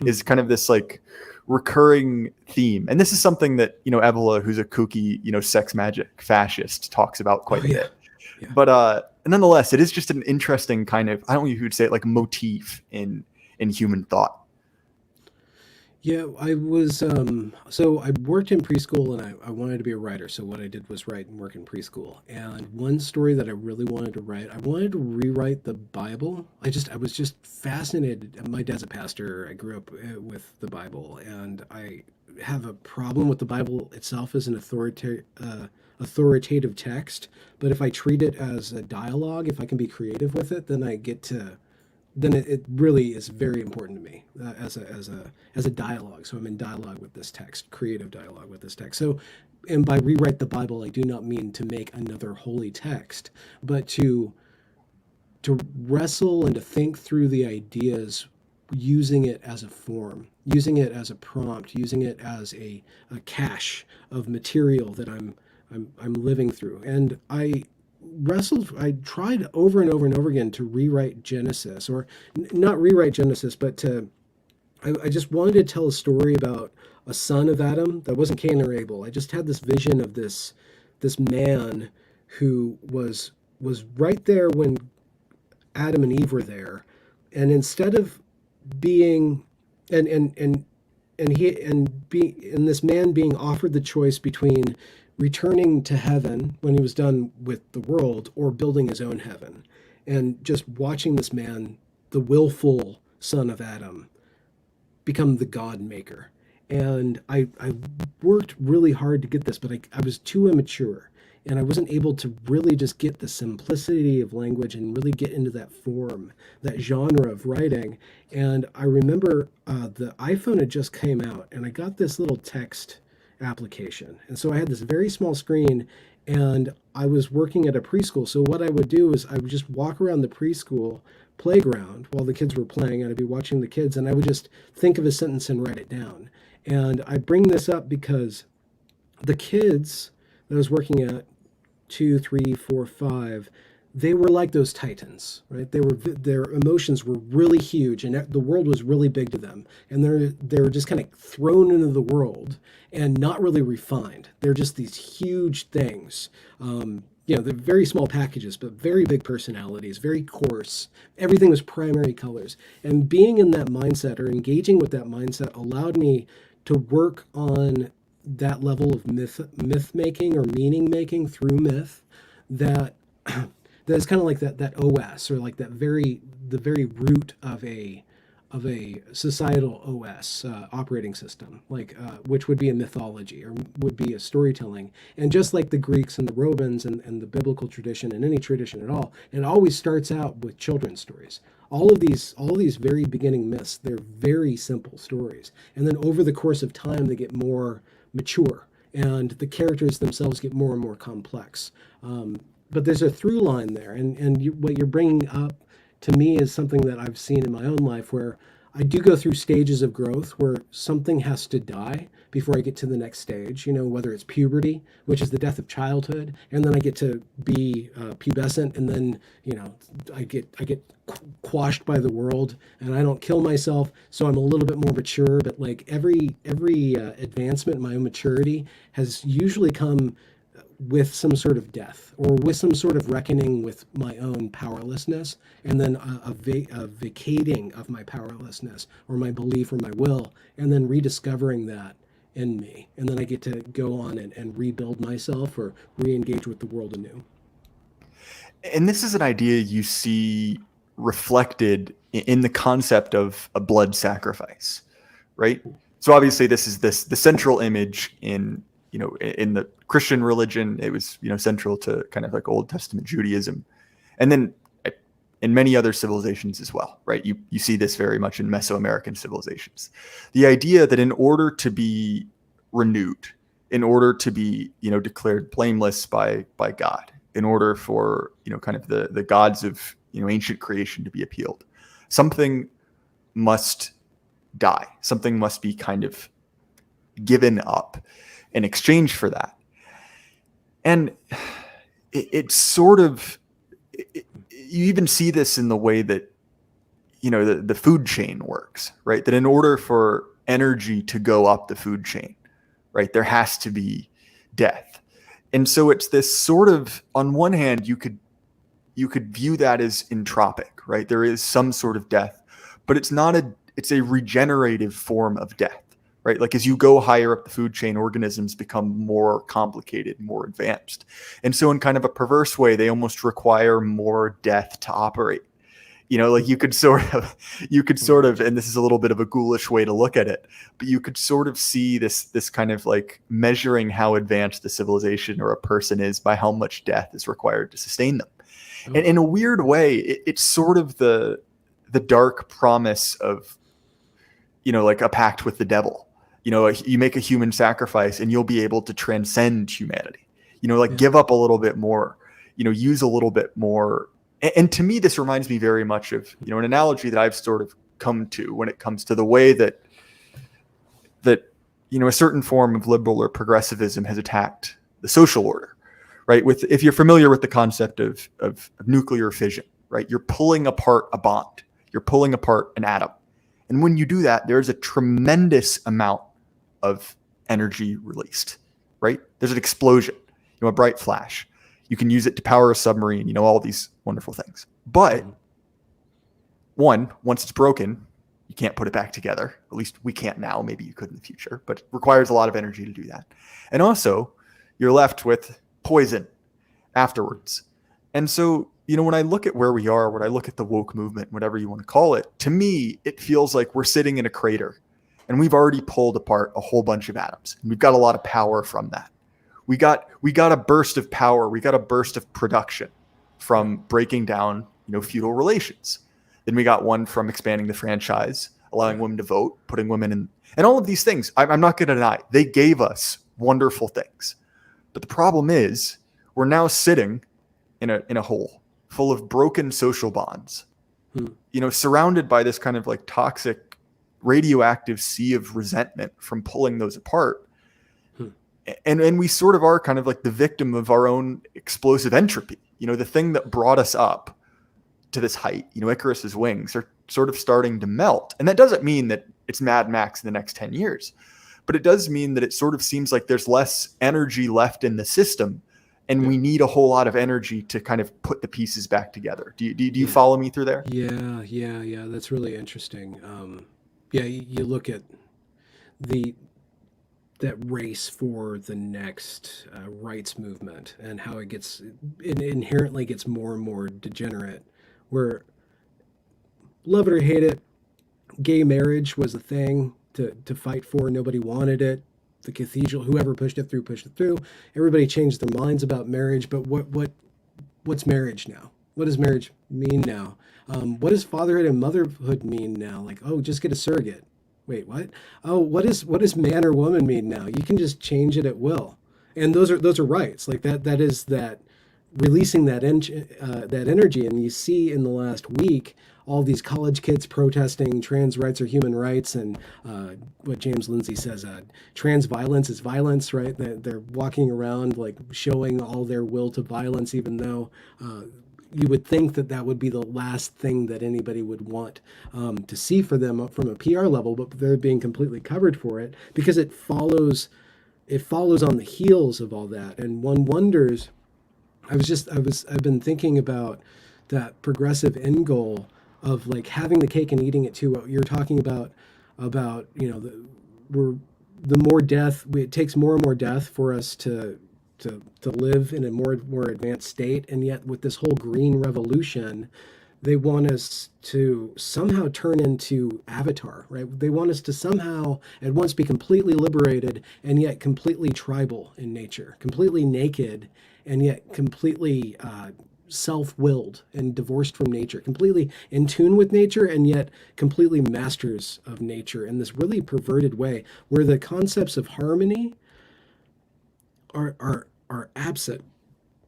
Is kind of this like recurring theme. And this is something that, Evola, who's a kooky, sex magic fascist, talks about quite a bit. Yeah. But nonetheless, it is just an interesting kind of, I don't know if you would say it, like motif in human thought. Yeah, I was, so I worked in preschool and I wanted to be a writer. So what I did was write and work in preschool. And one story that I really wanted to write, I wanted to rewrite the Bible. I was just fascinated. My dad's a pastor. I grew up with the Bible, and I have a problem with the Bible itself as an authoritative text. But if I treat it as a dialogue, if I can be creative with it, then it really is very important to me as a dialogue. So I'm in dialogue with this text, creative dialogue with this text. So, and by rewrite the Bible, I do not mean to make another holy text, but to wrestle and to think through the ideas, using it as a form, using it as a prompt, using it as a cache of material that I'm living through. And I tried over and over and over again to rewrite Genesis, or not rewrite Genesis, but I just wanted to tell a story about a son of Adam that wasn't Cain or Abel. I just had this vision of this man who was right there when Adam and Eve were there, and instead of being and this man being offered the choice between returning to heaven when he was done with the world or building his own heaven, and just watching this man, the willful son of Adam, become the God maker. And I worked really hard to get this, but I was too immature, and I wasn't able to really just get the simplicity of language and really get into that form, that genre of writing. And I remember the iPhone had just came out, and I got this little text application. And so I had this very small screen, and I was working at a preschool. So what I would do is I would just walk around the preschool playground while the kids were playing, and I'd be watching the kids, and I would just think of a sentence and write it down. And I bring this up because the kids that I was working at, 2, 3, 4, 5, they were like those titans, right? Their emotions were really huge, and the world was really big to them, and they were just kind of thrown into the world and not really refined. They're just these huge things. They're very small packages, but very big personalities, very coarse. Everything was primary colors, and being in that mindset or engaging with that mindset allowed me to work on that level of myth making or meaning making through myth that is kind of like that OS, or like the very root of a societal OS operating system, like which would be a mythology or would be a storytelling. And just like the Greeks and the Romans and the biblical tradition and any tradition at all, it always starts out with children's stories. All of these very beginning myths, they're very simple stories, and then over the course of time they get more mature, and the characters themselves get more and more complex. But there's a through line there, and what you're bringing up to me is something that I've seen in my own life, where I do go through stages of growth where something has to die before I get to the next stage, whether it's puberty, which is the death of childhood, and then I get to be pubescent, and then, I get quashed by the world, and I don't kill myself, so I'm a little bit more mature. But like every advancement in my own maturity has usually come with some sort of death, or with some sort of reckoning with my own powerlessness, and then a vacating of my powerlessness or my belief or my will, and then rediscovering that in me. And then I get to go on and rebuild myself or re-engage with the world anew. And this is an idea you see reflected in the concept of a blood sacrifice, right? So obviously this is the central image in, in the Christian religion. It was, central to kind of like Old Testament Judaism. And then in many other civilizations as well, right? You see this very much in Mesoamerican civilizations. The idea that in order to be renewed, in order to be, declared blameless by God, in order for, kind of the gods of, ancient creation to be appealed, something must die. Something must be kind of given up in exchange for that. And it's sort of, you even see this in the way that, the food chain works, right? That in order for energy to go up the food chain, right, there has to be death. And so it's this sort of, on one hand, you could view that as entropic, right? There is some sort of death, but it's a regenerative form of death, right? Like as you go higher up the food chain, organisms become more complicated, more advanced. And so in kind of a perverse way, they almost require more death to operate. Like you could sort of, and this is a little bit of a ghoulish way to look at it, but you could sort of see this kind of like measuring how advanced the civilization or a person is by how much death is required to sustain them. And in a weird way, it's sort of the dark promise of, like a pact with the devil. You make a human sacrifice and you'll be able to transcend humanity, give up a little bit more, use a little bit more. And to me, this reminds me very much of, an analogy that I've sort of come to when it comes to the way that a certain form of liberal or progressivism has attacked the social order, right? If you're familiar with the concept of nuclear fission, right? You're pulling apart a bond, you're pulling apart an atom. And when you do that, there's a tremendous amount of energy released, right? There's an explosion, a bright flash. You can use it to power a submarine, all these wonderful things. But once it's broken, you can't put it back together. At least we can't now. Maybe you could in the future, but it requires a lot of energy to do that. And also, you're left with poison afterwards. And so, when I look at where we are, when I look at the woke movement, whatever you want to call it, to me, it feels like we're sitting in a crater and we've already pulled apart a whole bunch of atoms. And we've got a lot of power from that. We got a burst of power. We got a burst of production from breaking down, feudal relations. Then we got one from expanding the franchise, allowing women to vote, putting women in, and all of these things. I'm not going to deny they gave us wonderful things. But the problem is we're now sitting in a hole full of broken social bonds, surrounded by this kind of like toxic radioactive sea of resentment from pulling those apart. And we sort of are kind of like the victim of our own explosive entropy. The thing that brought us up to this height, Icarus's wings are sort of starting to melt. And that doesn't mean that it's Mad Max in the next 10 years, but it does mean that it sort of seems like there's less energy left in the system. And we need a whole lot of energy to kind of put the pieces back together. Do you follow me through there? Yeah. That's really interesting. You look at that race for the next rights movement and how it inherently gets more and more degenerate, where, love it or hate it, gay marriage was a thing to fight for. Nobody wanted it. The cathedral, whoever pushed it through. Everybody changed their minds about marriage, but what's marriage now? What does marriage mean now? What does fatherhood and motherhood mean now? Like, oh, just get a surrogate. Wait, what? Oh, what does man or woman mean now? You can just change it at will. And those are rights. Like that is that releasing that energy. And you see in the last week all these college kids protesting trans rights or human rights, and what James Lindsay says, trans violence is violence, right? They're walking around like showing all their will to violence, even though you would think that would be the last thing that anybody would want to see for them from a PR level, but they're being completely covered for it because it follows on the heels of all that. And one wonders, I've been thinking about that progressive end goal of like having the cake and eating it too. What you're talking about the more death, it takes more and more death for us to live in a more advanced state. And yet with this whole green revolution, They want us to somehow turn into Avatar, right? They want us to somehow at once be completely liberated and yet completely tribal in nature, completely naked and yet completely self-willed and divorced from nature, completely in tune with nature and yet completely masters of nature in this really perverted way, where the concepts of harmony are absent,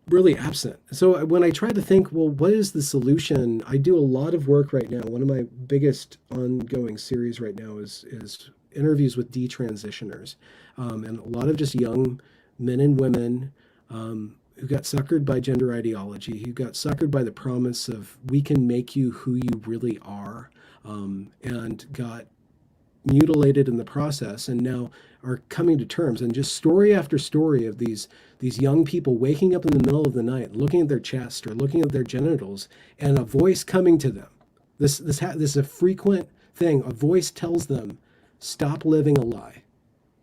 really absent. So when I try to think, well, what is the solution? I do a lot of work right now. One of my biggest ongoing series right now is interviews with detransitioners, and a lot of just young men and women who got suckered by gender ideology, who got suckered by the promise of we can make you who you really are, and got mutilated in the process, and now are coming to terms. And just story after story of these young people waking up in the middle of the night, looking at their chest or looking at their genitals, and a voice coming to them. This is a frequent thing. A voice tells them, "Stop living a lie.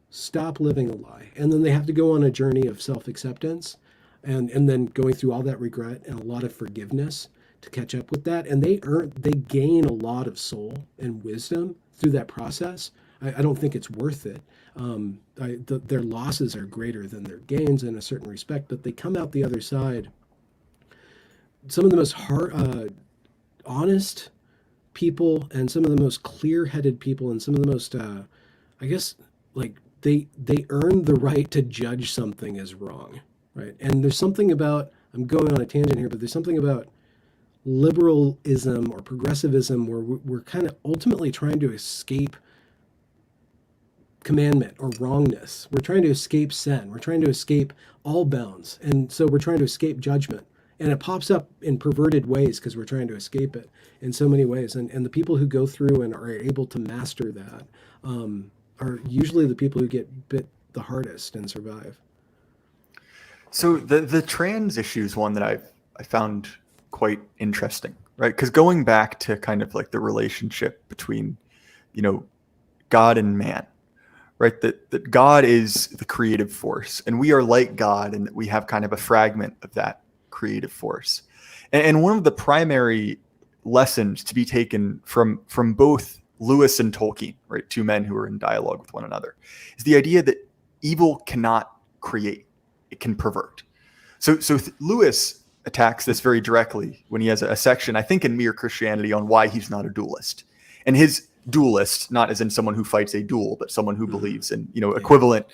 Stop living a lie." And then they have to go on a journey of self-acceptance, and then going through all that regret and a lot of forgiveness to catch up with that. And they gain a lot of soul and wisdom through that process. I don't think it's worth it. Their losses are greater than their gains in a certain respect, but they come out the other side. Some of the most honest people, and some of the most clear-headed people, and some of the most, I guess, like they earn the right to judge something as wrong, right? And there's something about, I'm going on a tangent here, but there's something about liberalism or progressivism where we're kind of ultimately trying to escape commandment or wrongness. We're trying to escape sin. We're trying to escape all bounds. And so we're trying to escape judgment. And it pops up in perverted ways because we're trying to escape it in so many ways. And the people who go through and are able to master that are usually the people who get bit the hardest and survive. So the trans issue is one that I found quite interesting, right? Because going back to kind of like the relationship between, God and man, right? That God is the creative force, and we are like God, and that we have kind of a fragment of that creative force. And one of the primary lessons to be taken from both Lewis and Tolkien, right, two men who are in dialogue with one another, is the idea that evil cannot create, it can pervert. So Lewis attacks this very directly when he has a section, I think in Mere Christianity, on why he's not a dualist. And his dualist, not as in someone who fights a duel, but someone who believes in, equivalent,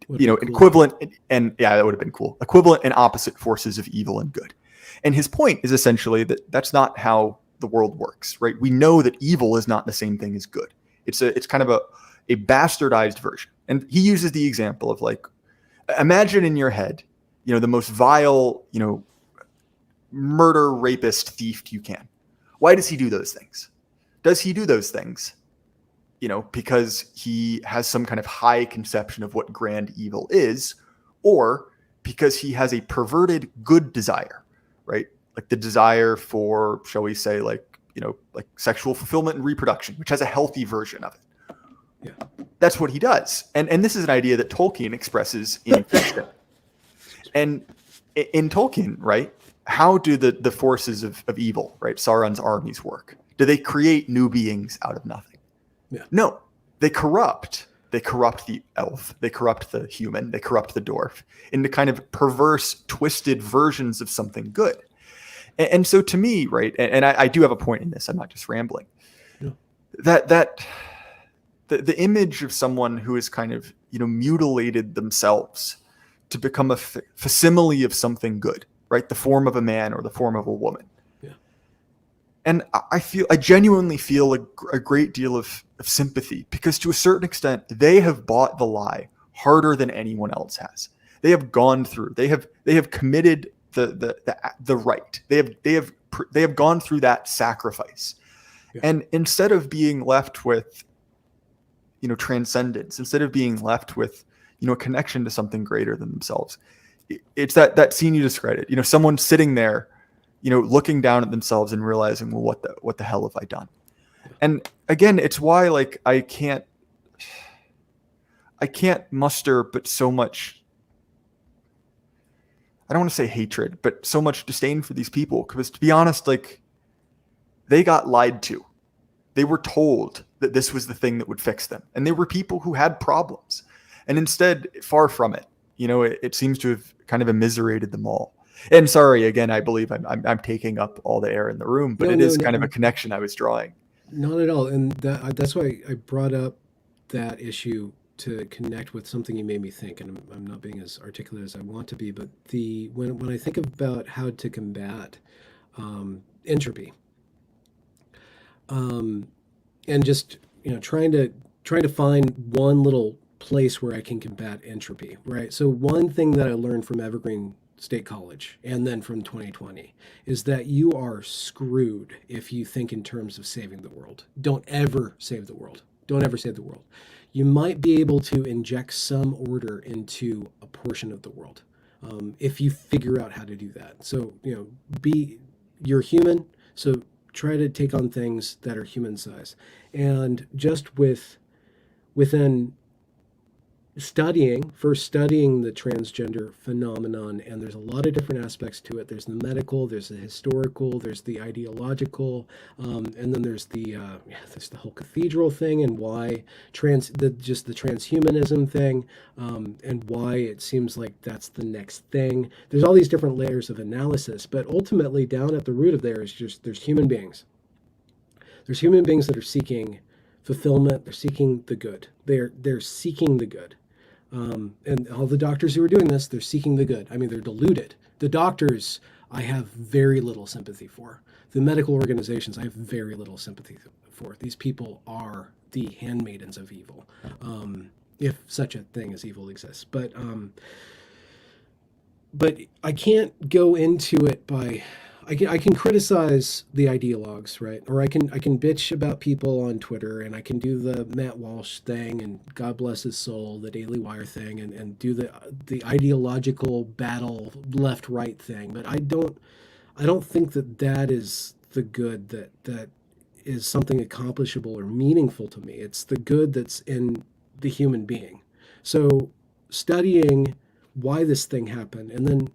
equivalent, and yeah, that would have been cool. Equivalent and opposite forces of evil and good. And his point is essentially that that's not how the world works, right? We know that evil is not the same thing as good. It's kind of a bastardized version. And he uses the example of, like, imagine in your head, the most vile, murder, rapist, thief you can. Why does he do those things? Does he do those things, because he has some kind of high conception of what grand evil is, or because he has a perverted good desire, right? Like the desire for, shall we say, like sexual fulfillment and reproduction, which has a healthy version of it. Yeah. That's what he does. And this is an idea that Tolkien expresses in fiction. And in Tolkien, right, how do the forces of evil, right, Sauron's armies work? Do they create new beings out of nothing? Yeah. No, they corrupt. They corrupt the elf. They corrupt the human. They corrupt the dwarf into kind of perverse, twisted versions of something good. And so to me, right, and I do have a point in this. I'm not just rambling. Yeah. That the image of someone who has kind of, mutilated themselves to become a facsimile of something good, right? The form of a man or the form of a woman. Yeah. And I genuinely feel a great deal of sympathy, because to a certain extent, they have bought the lie harder than anyone else has. They have gone through, they have committed the right. They have gone through that sacrifice. Yeah. And instead of being left with, transcendence, instead of being left with, a connection to something greater than themselves, it's that scene you described, someone sitting there, looking down at themselves and realizing, well, what the hell have I done? And again, it's why, like, I can't muster but so much, I don't want to say hatred, but so much disdain for these people, because to be honest, like, they got lied to. They were told that this was the thing that would fix them. And they were people who had problems. And instead, far from it, it seems to have kind of immiserated them all. And sorry, again, I believe I'm taking up all the air in the room, but it is kind of a connection I was drawing. Not at all. And that's why I brought up that issue, to connect with something you made me think, and I'm not being as articulate as I want to be, but when I think about how to combat entropy, and just trying to find one little place where I can combat entropy, right? So one thing that I learned from Evergreen State College and then from 2020 is that you are screwed if you think in terms of saving the world. Don't ever save the world. Don't ever save the world. You might be able to inject some order into a portion of the world, if you figure out how to do that. So, you're human, so try to take on things that are human size. And just within studying the transgender phenomenon, and there's a lot of different aspects to it. There's the medical, there's the historical, there's the ideological, and then there's the whole cathedral thing, and why the transhumanism thing, and why it seems like that's the next thing. There's all these different layers of analysis, but ultimately down at the root of there is just there's human beings. There's human beings that are seeking fulfillment. They're seeking the good. They're seeking the good. And all the doctors who are doing this, they're seeking the good. I mean, they're deluded. The doctors, I have very little sympathy for. The medical organizations, I have very little sympathy for. These people are the handmaidens of evil, if such a thing as evil exists. But I can't go into it by... I can criticize the ideologues, right? Or I can bitch about people on Twitter, and I can do the Matt Walsh thing, and God bless his soul, the Daily Wire thing, and do the ideological battle left-right thing. But I don't think that is the good that is something accomplishable or meaningful to me. It's the good that's in the human being. So studying why this thing happened, and then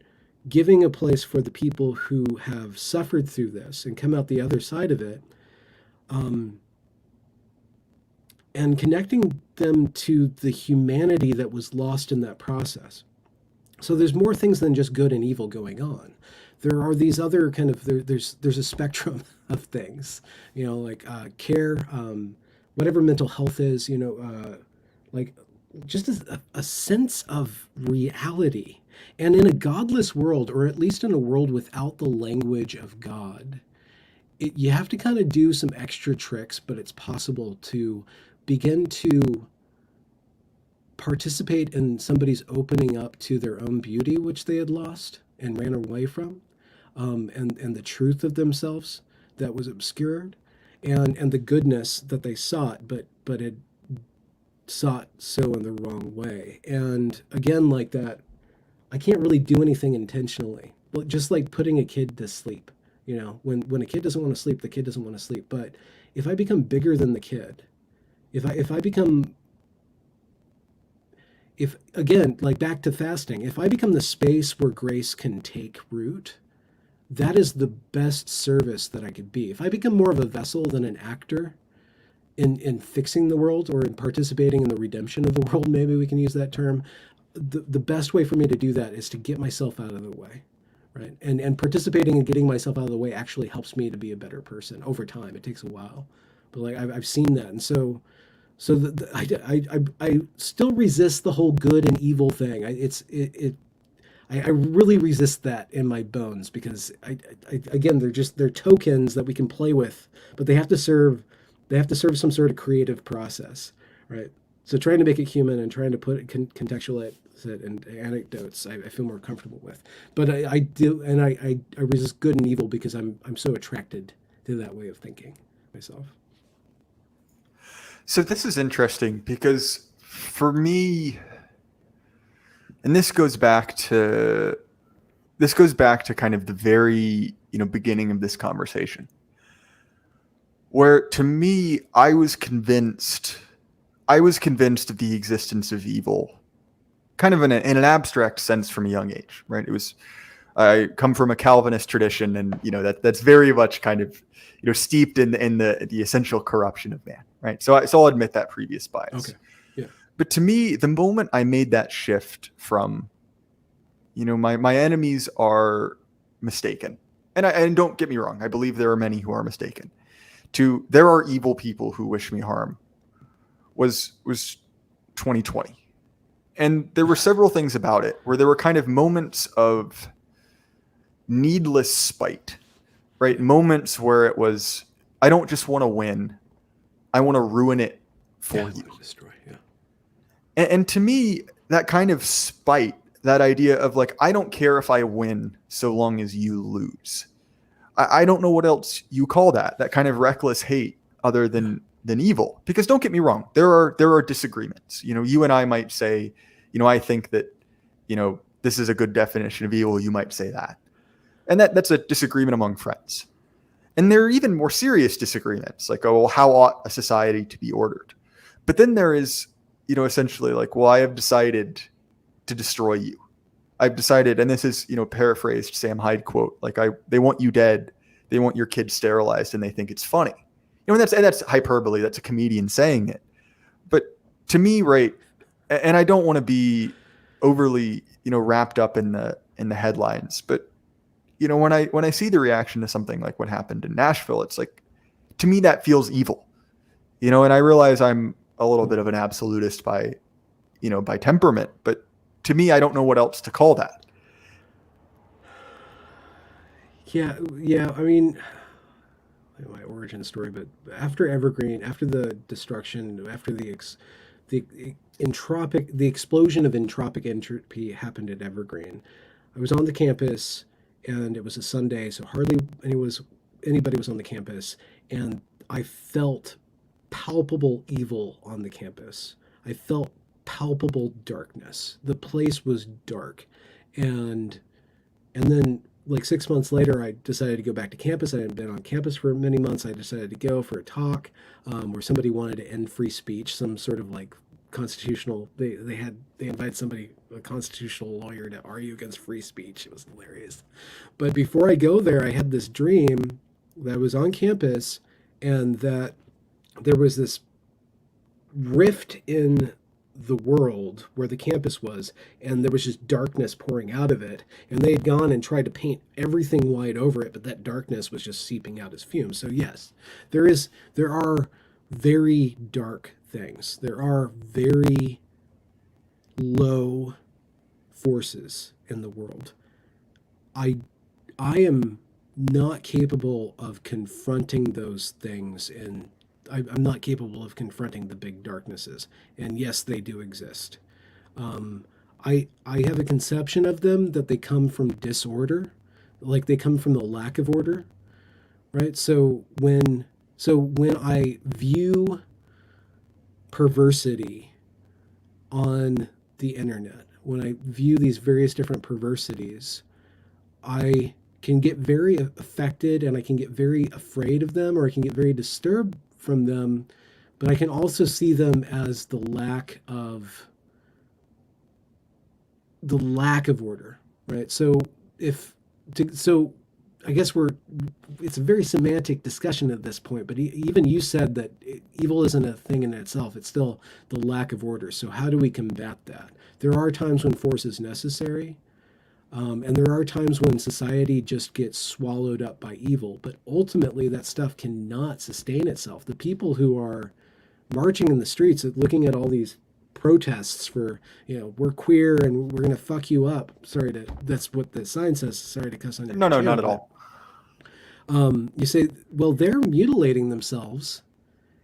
giving a place for the people who have suffered through this and come out the other side of it, and connecting them to the humanity that was lost in that process. So there's more things than just good and evil going on. There are these other kind of, there's a spectrum of things, like care, whatever mental health is, like just a sense of reality. And in a godless world, or at least in a world without the language of God, you have to kind of do some extra tricks, but it's possible to begin to participate in somebody's opening up to their own beauty, which they had lost and ran away from, and the truth of themselves that was obscured, and the goodness that they sought, but had sought so in the wrong way. And again, like that, I can't really do anything intentionally. Well, just like putting a kid to sleep. When a kid doesn't want to sleep, the kid doesn't want to sleep. But if I become bigger than the kid, if again, like back to fasting, if I become the space where grace can take root, that is the best service that I could be. If I become more of a vessel than an actor in fixing the world, or in participating in the redemption of the world, maybe we can use that term, the best way for me to do that is to get myself out of the way, right? And participating in getting myself out of the way actually helps me to be a better person over time. It takes a while, but like I've seen that, and so I still resist the whole good and evil thing. I really resist that in my bones, because again, they're tokens that we can play with, but they have to serve some sort of creative process, right? So trying to make it human and trying to put it, contextualize it and anecdotes, I feel more comfortable with. But I do, and I resist good and evil because I'm so attracted to that way of thinking myself. So this is interesting, because for me, and this goes back to kind of the very beginning of this conversation, where to me I was convinced of the existence of evil, kind of in an abstract sense from a young age, right? It was I come from a Calvinist tradition, and that's very much kind of steeped in the essential corruption of man, right? So I'll admit that previous bias. Okay. Yeah. But to me, the moment I made that shift from, my enemies are mistaken, and don't get me wrong, I believe there are many who are mistaken, to there are evil people who wish me harm, was 2020. And there were several things about it where there were kind of moments of needless spite, right? Moments where it was, I don't just want to win, I want to ruin it for you. Destroy, yeah. And to me, that kind of spite, that idea of like, I don't care if I win so long as you lose. I don't know what else you call that kind of reckless hate other than evil. Because don't get me wrong, there are disagreements. You and I might say, I think that, this is a good definition of evil. You might say that. And that's a disagreement among friends. And there are even more serious disagreements, like, oh, well, how ought a society to be ordered? But then there is, essentially like, well, I have decided to destroy you. I've decided, and this is, paraphrased Sam Hyde quote, like they want you dead, they want your kids sterilized, and they think it's funny. And that's hyperbole. That's a comedian saying it. But to me, right, and I don't want to be overly, wrapped up in the headlines, but when I see the reaction to something like what happened in Nashville, it's like, to me, that feels evil, and I realize I'm a little bit of an absolutist by temperament, but to me, I don't know what else to call that. Yeah. I mean, my origin story, but after Evergreen, after the destruction, after the explosion of entropic entropy happened at Evergreen, I was on the campus, and it was a Sunday, so hardly anybody was on the campus, and I felt palpable evil on the campus. I felt palpable darkness. The place was dark, and then like 6 months later, I decided to go back to campus. I hadn't been on campus for many months. I decided to go for a talk where somebody wanted to end free speech, some sort of like constitutional. They invited somebody, a constitutional lawyer, to argue against free speech. It was hilarious. But before I go there, I had this dream that I was on campus, and that there was this rift in the world where the campus was, and there was just darkness pouring out of it, and they had gone and tried to paint everything white over it, but that darkness was just seeping out as fumes. So yes, there are very dark things. There are very low forces in the world. I am not capable of confronting those things, and I'm not capable of confronting the big darknesses. And yes, they do exist. I have a conception of them that they come from disorder, like they come from the lack of order, right? So when I view perversity on the internet, when I view these various different perversities, I can get very affected, and I can get very afraid of them, or I can get very disturbed from them, but I can also see them as the lack of order, right? So I guess it's a very semantic discussion at this point, but even you said that evil isn't a thing in itself. It's still the lack of order. So how do we combat that? There are times when force is necessary, and there are times when society just gets swallowed up by evil, but ultimately that stuff cannot sustain itself. The people who are marching in the streets, looking at all these protests for, we're queer and we're going to fuck you up. That's what the sign says. Sorry to cuss on your No, not at all. You say, well, they're mutilating themselves,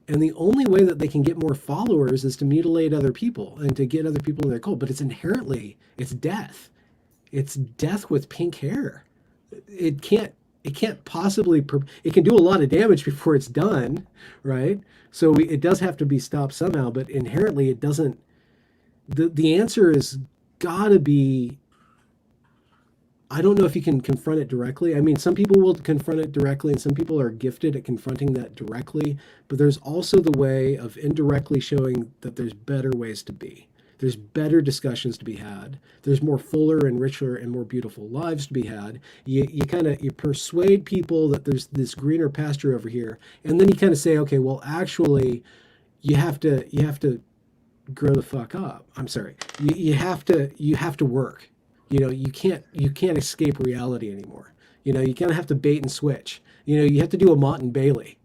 and the only way that they can get more followers is to mutilate other people and to get other people in their cult. But it's death. It's death with pink hair. It can't possibly, it can do a lot of damage before it's done, right? So it does have to be stopped somehow, but inherently it doesn't, the answer is gotta be, I don't know if you can confront it directly. I mean, some people will confront it directly, and some people are gifted at confronting that directly, but there's also the way of indirectly showing that there's better ways to be. There's better discussions to be had. There's more fuller and richer and more beautiful lives to be had. You persuade people that there's this greener pasture over here, and then you kind of say, okay, well, actually, you have to grow the fuck up. I'm sorry. You have to work. You can't escape reality anymore. You kind of have to bait and switch. You have to do a Mott and Bailey.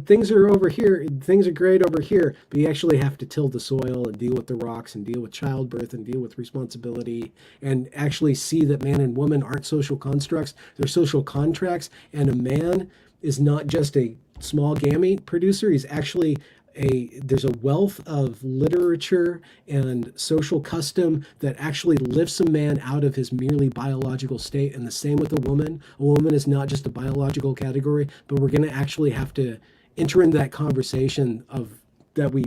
Things are over here. Things are great over here, but you actually have to till the soil and deal with the rocks and deal with childbirth and deal with responsibility and actually see that man and woman aren't social constructs. They're social contracts, and a man is not just a small gamete producer. He's actually there's a wealth of literature and social custom that actually lifts a man out of his merely biological state. And the same with a woman. A woman is not just a biological category, but we're going to actually have to enter into that conversation of that we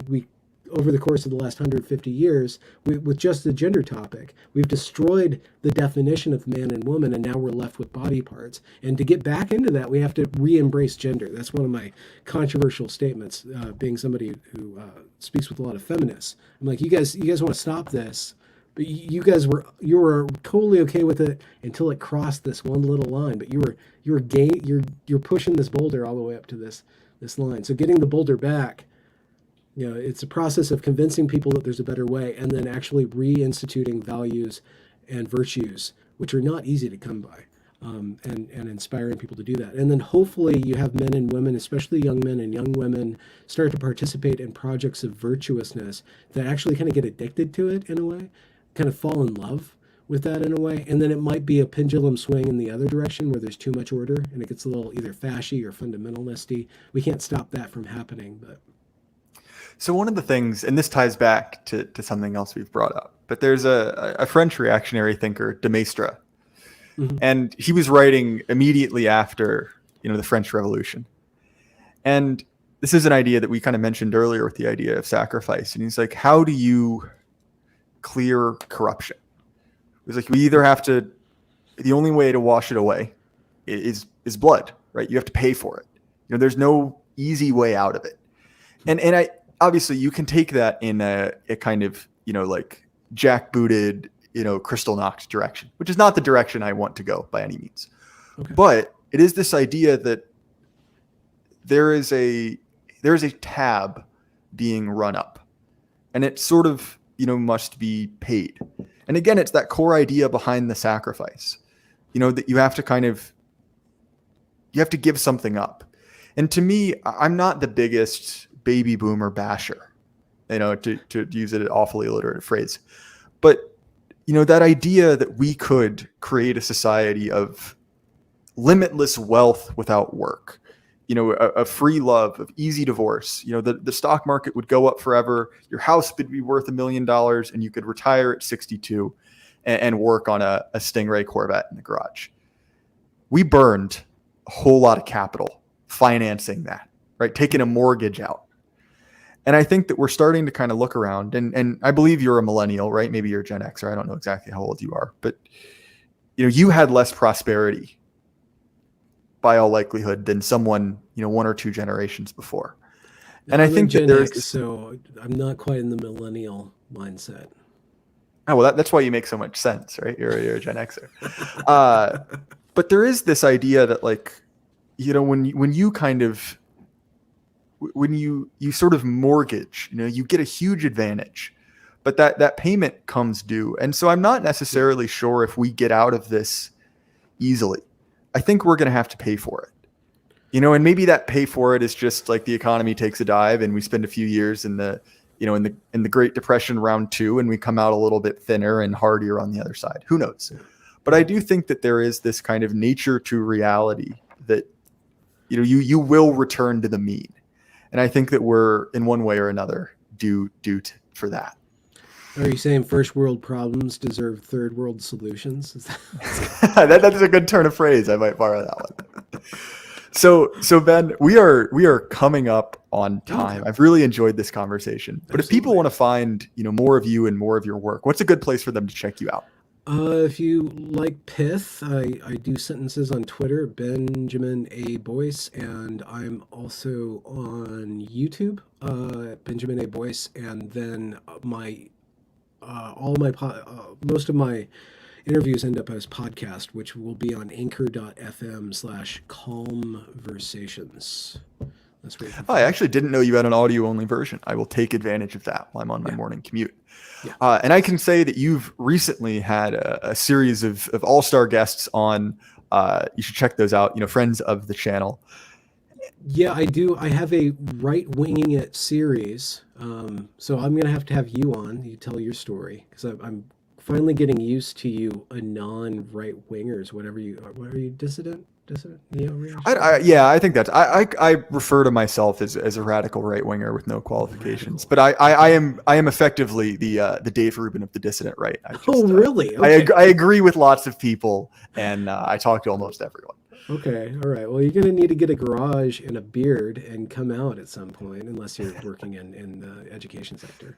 over the course of the last 150 years, with just the gender topic, we've destroyed the definition of man and woman, and now we're left with body parts. And to get back into that, we have to re-embrace gender. That's one of my controversial statements, being somebody who speaks with a lot of feminists. I'm like, you guys want to stop this, but you were totally okay with it until it crossed this one little line. But you're pushing this boulder all the way up to this line. So getting the boulder back. It's a process of convincing people that there's a better way, and then actually reinstituting values and virtues, which are not easy to come by, and inspiring people to do that. And then hopefully you have men and women, especially young men and young women, start to participate in projects of virtuousness that actually kind of get addicted to it in a way, kind of fall in love with that in a way. And then it might be a pendulum swing in the other direction where there's too much order and it gets a little either fashy or fundamentalisty. We can't stop that from happening, but... So one of the things, and this ties back to something else we've brought up, but there's a French reactionary thinker, de Maistre, and he was writing immediately after, the French Revolution. And this is an idea that we kind of mentioned earlier with the idea of sacrifice. And he's like, how do you clear corruption? He's like, we either have to, the only way to wash it away is blood, right? You have to pay for it. There's no easy way out of it. And I, obviously you can take that in a kind of, like jackbooted, crystal knocked direction, which is not the direction I want to go by any means. Okay. But it is this idea that there is a tab being run up, and it sort of, must be paid. And again, it's that core idea behind the sacrifice, that you have to give something up. And to me, I'm not the biggest baby boomer basher, to use an awfully illiterate phrase. But, that idea that we could create a society of limitless wealth without work, a free love, of easy divorce, the stock market would go up forever. Your house would be worth $1 million and you could retire at 62 and work on a Stingray Corvette in the garage. We burned a whole lot of capital financing that, right? Taking a mortgage out. And I think that we're starting to kind of look around, and I believe you're a millennial, right? Maybe you're Gen Xer. I don't know exactly how old you are, but you had less prosperity by all likelihood than someone, one or two generations before. And I think that there's so I'm not quite in the millennial mindset. Oh, well, that's why you make so much sense, right? You're a Gen Xer. But there is this idea that, like, when you kind of, when you sort of mortgage, you get a huge advantage, but that payment comes due. And so I'm not necessarily sure if we get out of this easily. I think we're going to have to pay for it, and maybe that pay for it is just like the economy takes a dive and we spend a few years in the Great Depression round 2, and we come out a little bit thinner and hardier on the other side. Who knows? But I do think that there is this kind of nature to reality that, you will return to the mean. And I think that we're, in one way or another, due for that. Are you saying first world problems deserve third world solutions? That's a good turn of phrase. I might borrow that one. So Ben, we are coming up on time. Okay. I've really enjoyed this conversation. But Absolutely. If people want to find, more of you and more of your work, what's a good place for them to check you out? If you like Pith, I do sentences on Twitter, Benjamin A. Boyce, and I'm also on YouTube, Benjamin A. Boyce, and then my most of my interviews end up as podcast, which will be on anchor.fm/calmversations. That's where I actually didn't know you had an audio only version. I will take advantage of that while I'm on my morning commute. Yeah. And I can say that you've recently had a series of all-star guests on. You should check those out. Friends of the channel. Yeah, I do. I have a right winging it series. So I'm going to have you on. You tell your story because I'm finally getting used to you, a non-right wingers, whatever you dissident, I think that's I refer to myself as a radical right winger with no qualifications, but I am effectively the Dave Rubin of the dissident right. Really? Okay. I agree with lots of people, and I talk to almost everyone. Okay, all right. Well, you're going to need to get a garage and a beard and come out at some point, unless you're working in the education sector.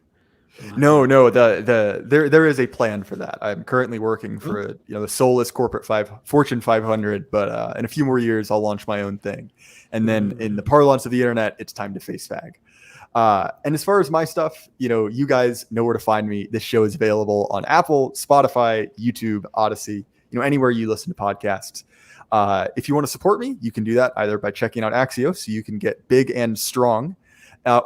No, there is a plan for that. I'm currently working for the soulless corporate Fortune 500, but in a few more years I'll launch my own thing, and then in the parlance of the internet, it's time to face fag. And as far as my stuff, you guys know where to find me. This show is available on Apple, Spotify, YouTube, Odyssey, anywhere you listen to podcasts. If you want to support me, you can do that either by checking out Axios, so you can get big and strong.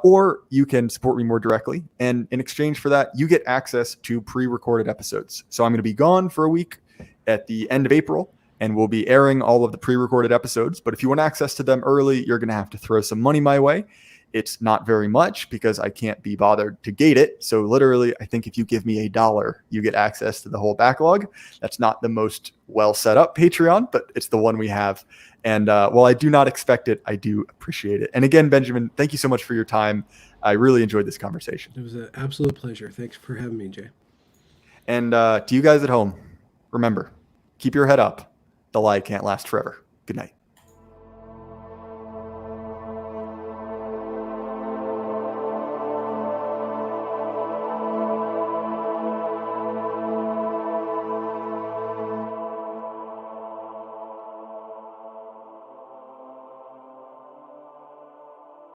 Or you can support me more directly. And in exchange for that, you get access to pre-recorded episodes. So I'm going to be gone for a week at the end of April, and we'll be airing all of the pre-recorded episodes. But if you want access to them early, you're going to have to throw some money my way. It's not very much because I can't be bothered to gate it. So literally, I think if you give me $1, you get access to the whole backlog. That's not the most well set up Patreon, but it's the one we have. And while I do not expect it, I do appreciate it. And again, Benjamin, thank you so much for your time. I really enjoyed this conversation. It was an absolute pleasure. Thanks for having me, Jay. And to you guys at home, remember, keep your head up. The lie can't last forever. Good night.